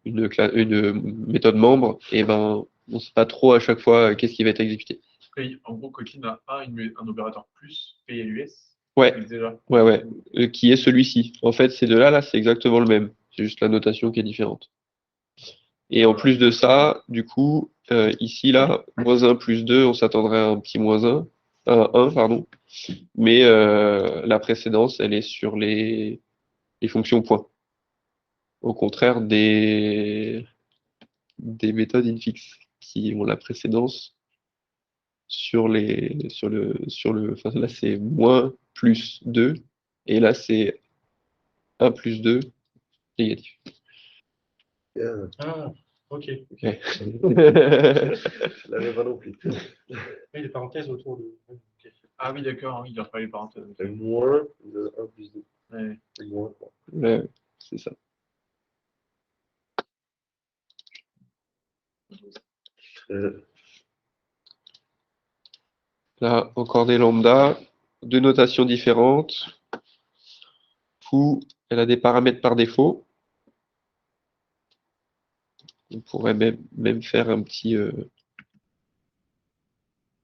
une méthode membre, et ben on ne sait pas trop à chaque fois qu'est-ce qui va être exécuté. En gros, Kotlin a un opérateur plus PLUS. Ouais, déjà. ouais. Qui est celui-ci. En fait, ces deux-là, c'est exactement le même. C'est juste la notation qui est différente. Et en plus de ça, du coup, ici, là, moins 1 plus 2, on s'attendrait à un petit moins 1, un 1, pardon. Mais la précédence, elle est sur les fonctions points. Au contraire des méthodes infix qui ont la précédence enfin là c'est moins plus 2 et là c'est 1 plus 2 négatif. Bien. Ah, ok. Ok. Je l'avais pas non plus. Oui, les parenthèses autour de. Ok. Ah oui, d'accord, oui, il n'y a pas les parenthèses. Et moins de 1 plus 2. Ouais. Et moins 3. Ouais, c'est ça. Là, encore des lambda, deux notations différentes. Foo, elle a des paramètres par défaut. On pourrait même faire un petit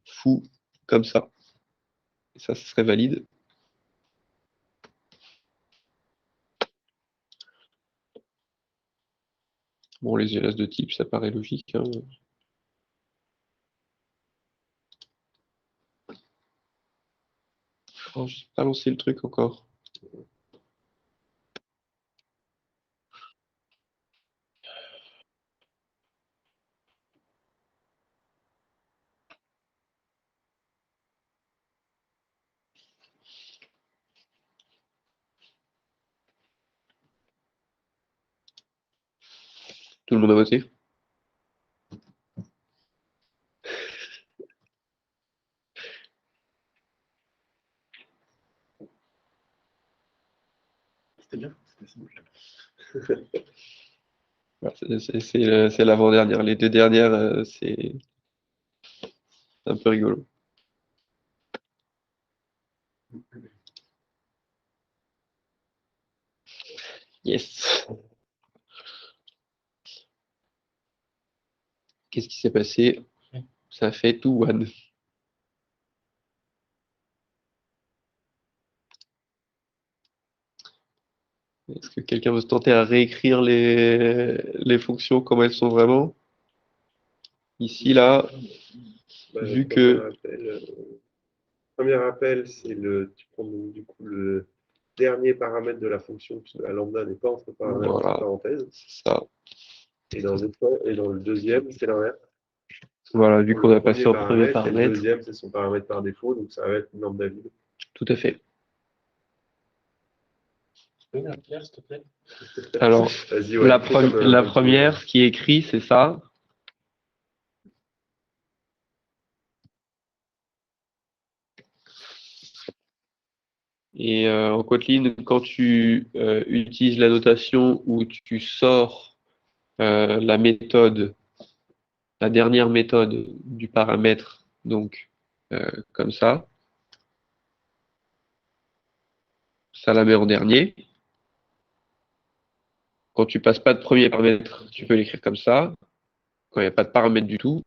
foo comme ça. Et ça serait valide. Bon, les ELAS de type, ça paraît logique, hein. Oh, j'ai pas lancé le truc encore. Tout le monde a voté? C'était bien, c'était simple. Voilà, c'est l'avant-dernière. Les deux dernières, c'est un peu rigolo. Yes. Qu'est-ce qui s'est passé? Ça a fait tout one. Est-ce que quelqu'un veut se tenter à réécrire les fonctions comme elles sont vraiment? Ici, là, Bah, vu que... Premier appel, c'est tu prends donc, du coup le dernier paramètre de la fonction, puisque la lambda n'est pas entre Voilà, parenthèses. c'est ça. Et dans le deuxième, c'est l'inverse. Voilà, vu Pour qu'on le a passé au premier et le paramètre. deuxième, c'est son paramètre par défaut, donc ça va être une lambda vide. Tout à fait. Tu peux me faire, s'il te plaît? Alors, Vas-y, ouais, la écris comme un petit première, ce qui est écrit, c'est ça. Et en Kotlin, quand tu utilises la notation où tu sors la méthode, la dernière méthode du paramètre, donc comme ça la met en dernier. Quand tu passes pas de premier paramètre, tu peux l'écrire comme ça. Quand il n'y a pas de paramètre du tout,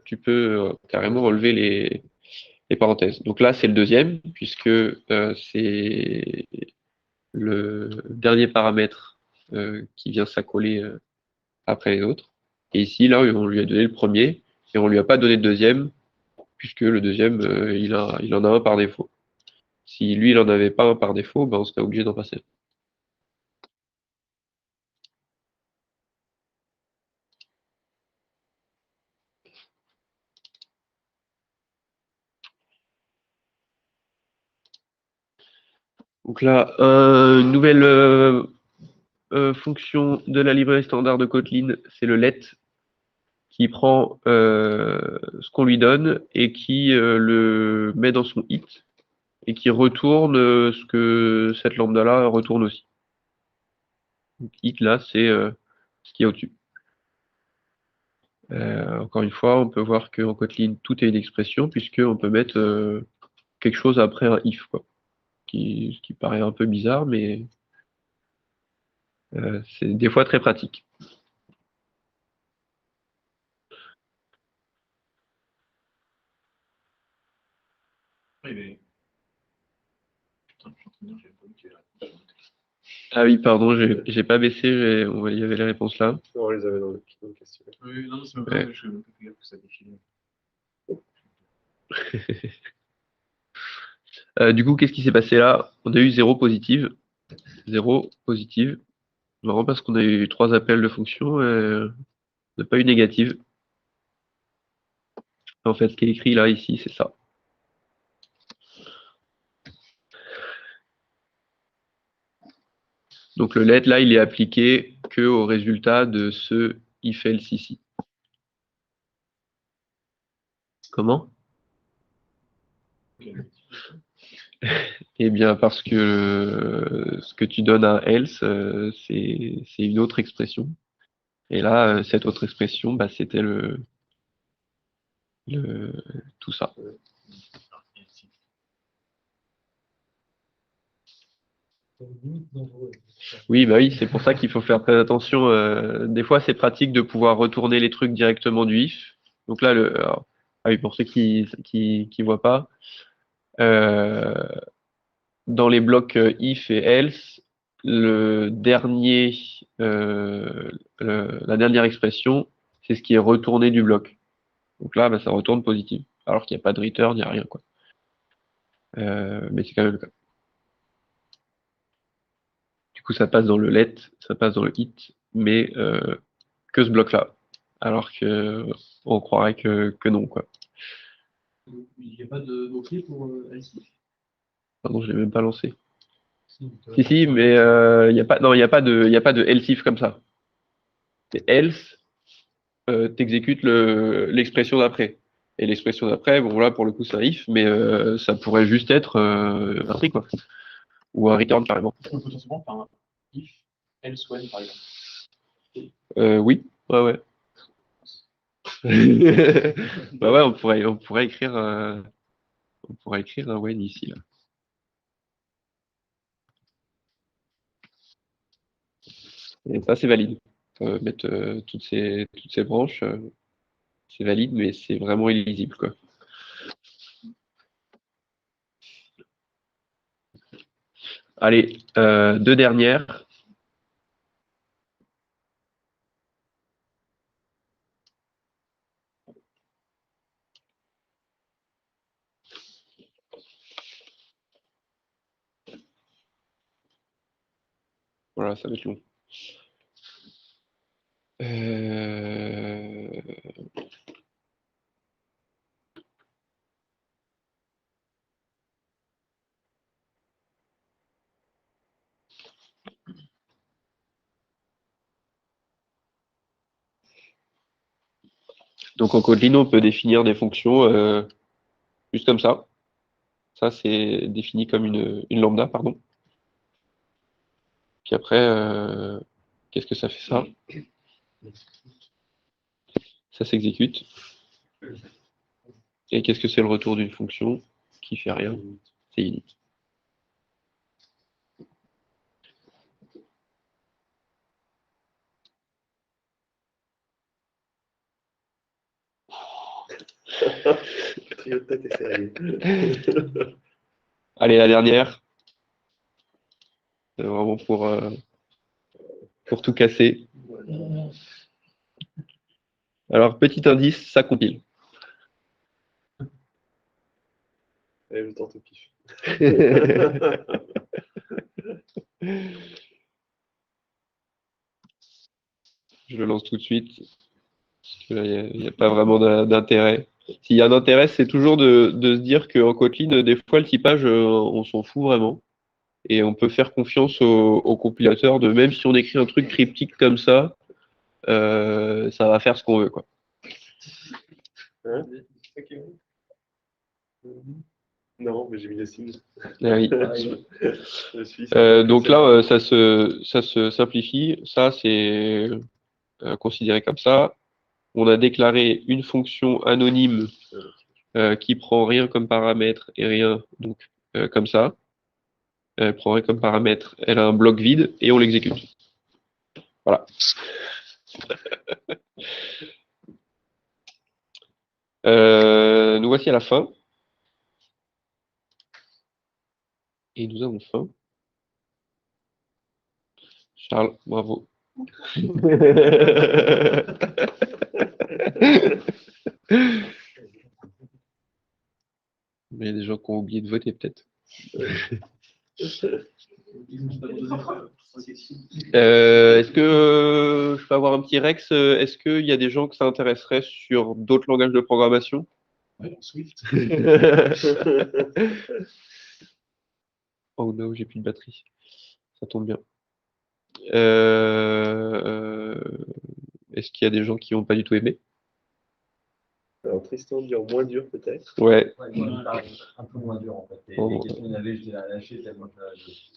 tu peux carrément enlever les parenthèses. Donc là, c'est le deuxième, puisque c'est le dernier paramètre qui vient s'accoler après les autres. Et ici, là, on lui a donné le premier, et on lui a pas donné de deuxième, puisque le deuxième, il en a un par défaut. Si lui, il n'en avait pas un par défaut, ben, on serait obligé d'en passer. Donc là, une nouvelle fonction de la librairie standard de Kotlin, c'est le let, qui prend ce qu'on lui donne et qui le met dans son hit et qui retourne ce que cette lambda-là retourne aussi. Donc, hit, là, c'est ce qui est au-dessus. Encore une fois, on peut voir qu'en Kotlin, tout est une expression, puisqu'on peut mettre quelque chose après un if, quoi. Ce qui paraît un peu bizarre, mais c'est des fois très pratique. Oui, mais. Putain, je suis en train de dire, j'avais pas vu qu'il y avait la réponse. Ah oui, pardon, j'ai pas baissé, il y avait les réponses là. On les avait dans le questionnaire. Oui, non, c'est même Ouais. pas, je n'ai pas fait gaffe que ça défilait. Du coup, qu'est-ce qui s'est passé là? On a eu 0 positive. 0 positive. Marrant parce qu'on a eu 3 appels de fonction et on n'a pas eu négative. En fait, ce qui est écrit là, ici, c'est ça. Donc le let, là, il est appliqué qu'au résultat de ce if else ici. Comment? Eh bien, parce que ce que tu donnes à else, c'est une autre expression. Et là, cette autre expression, bah, c'était tout ça. Oui, bah oui, c'est pour ça qu'il faut faire très attention. Des fois, c'est pratique de pouvoir retourner les trucs directement du if. Donc là, ah oui, pour ceux qui voient pas, dans les blocs if et else, la dernière expression, c'est ce qui est retourné du bloc. Donc là, bah, ça retourne positif, alors qu'il n'y a pas de return, il n'y a rien, quoi. Mais c'est quand même le cas. Du coup, ça passe dans le let, ça passe dans le hit, mais que ce bloc-là. Alors que on croirait que non, quoi. Il n'y a pas de mot-clé pour else if? Pardon, je l'ai même pas lancé. Si, mais il n'y a pas, non, il y a pas de else if comme ça. C'est else, t'exécutes l'expression d'après. Et l'expression d'après, bon là pour le coup c'est un if, mais ça pourrait juste être un prix, quoi. Ou un return carrément. On peut potentiellement faire un if else when par exemple. Oui, ouais. Bah ouais, on pourrait écrire un when ici là. Et ça c'est valide. Mettre toutes ces branches, c'est valide, mais c'est vraiment illisible, quoi. Allez, deux dernières. Voilà, ça va être long. Donc en Kotlin, on peut définir des fonctions juste comme ça. Ça, c'est défini comme une lambda, pardon. Puis après, qu'est-ce que ça fait ça? Ça s'exécute. Et qu'est-ce que c'est le retour d'une fonction qui fait rien? C'est init. Trio de tête est sérieux. Allez, la dernière. C'est vraiment pour tout casser. Alors, petit indice, ça compile. Allez, je tente au pif. Je le lance tout de suite. Parce que là, il n'y a pas vraiment d'intérêt. S'il y a un intérêt, c'est toujours de se dire qu'en Kotlin, des fois, le typage, on s'en fout vraiment. Et on peut faire confiance au compilateur de même si on écrit un truc cryptique comme ça va faire ce qu'on veut, quoi. Hein? Non, mais j'ai mis le signe. Ah oui. Je suis Donc là, ça se simplifie. Ça, c'est considéré comme ça. On a déclaré une fonction anonyme qui prend rien comme paramètre et rien, donc comme ça. Elle prend rien comme paramètre, elle a un bloc vide et on l'exécute. Voilà. Nous voici à la fin. Et nous avons faim. Charles, bravo. Mais il y a des gens qui ont oublié de voter, peut-être. Est-ce que je peux avoir un petit Rex? Est-ce qu'il y a des gens que ça intéresserait sur d'autres langages de programmation? Ouais, Swift. Oh no, j'ai plus de batterie. Ça tombe bien. Est-ce qu'il y a des gens qui n'ont pas du tout aimé? Alors, Tristan dit en moins dur, peut-être. Ouais. Ouais, moi, un peu moins dur en fait. Les questions qu'il y avait, je les ai lâchées tellement que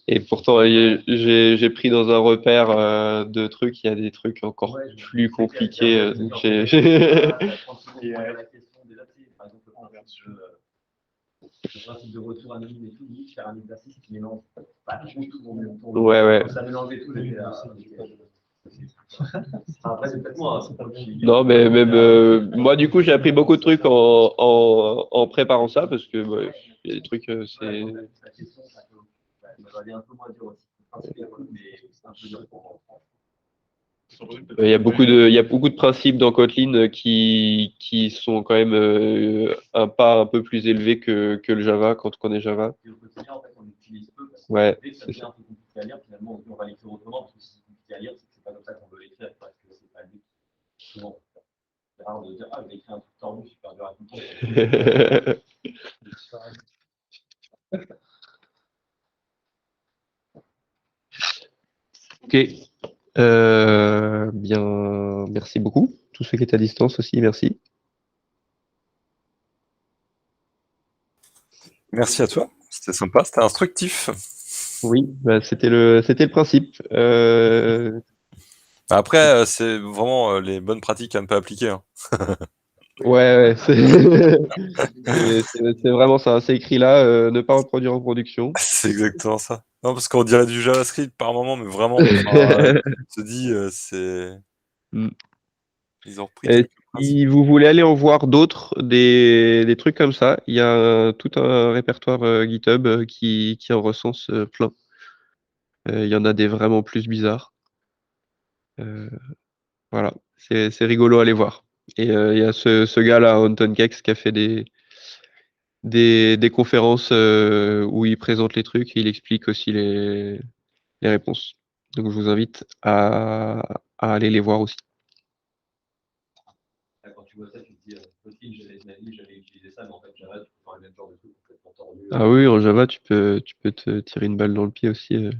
Et pourtant, j'ai pris dans un repère de trucs, il y a des trucs encore plus compliqués. Donc j'ai- la question déjà, tu sais, par exemple, le principe de retour anonyme et tout, oui, faire un exercice qui mélange pas trop tout en même temps. Ouais, ouais. Ça mélangeait tout, j'étais là. Après, c'est peut-être moi, c'est pas le Non, mais même moi, du coup, j'ai appris beaucoup de trucs en préparant ça parce que ouais, il y a des trucs, c'est. La question, ça va aller un peu moins dur aussi. Le principe est cool, mais c'est un peu dur pour moi. Il y a beaucoup de principes dans Kotlin qui sont quand même un pas un peu plus élevé que le Java quand on est Java. Et au quotidien, en fait, on utilise peu parce que Ouais, ça devient un peu compliqué à lire. Finalement, on va l'écrire autrement parce que si c'est compliqué à lire, c'est que c'est pas comme ça qu'on veut l'écrire parce que c'est pas le but. Souvent, c'est rare de dire ah, j'ai écrit un truc tordu, super dur à comprendre. Ok. Bien, merci beaucoup. Tous ceux qui étaient à distance aussi, merci. Merci à toi. C'était sympa, c'était instructif. Oui, bah, c'était le principe. Après, c'est vraiment les bonnes pratiques à ne pas appliquer, hein. Ouais, c'est c'est vraiment ça. C'est écrit là, ne pas reproduire en production. C'est exactement ça. Non, parce qu'on dirait du JavaScript par moment, mais vraiment, enfin, on se dit, c'est. Mm. Ils ont repris Et quelques principes. si vous voulez aller en voir d'autres, des trucs comme ça, il y a tout un répertoire GitHub qui en recense plein. Il y en a des vraiment plus bizarres. Voilà, c'est rigolo à aller voir. Et il y a ce gars-là, Anton Kex, qui a fait des conférences où il présente les trucs et il explique aussi les réponses. Donc je vous invite à aller les voir aussi. Quand tu vois ça, tu te dis, Kotlin, j'avais utilisé ça, mais en fait, Java, tu peux faire le même genre de truc complètement tordu. Ah oui, en Java, tu peux te tirer une balle dans le pied aussi.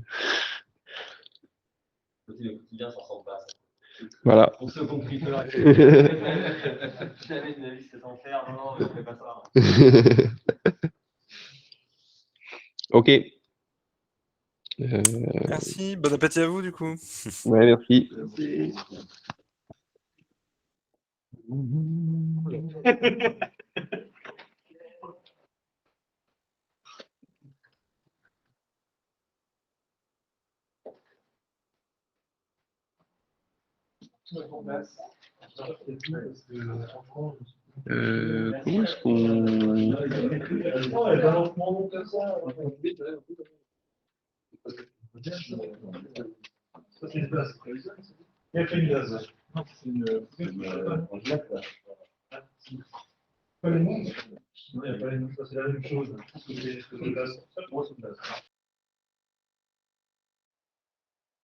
Kotlin, au quotidien, ça ressemble pas à ça. Voilà. Pour ceux qui ont compris peur, jamais de ma vie, c'est en faire, non, je fais pas ça. Ok. Merci, bon appétit à vous du coup. Ouais, merci. Comment est-ce qu'on... Non, il n'y a pas les mêmes choses, c'est la même chose.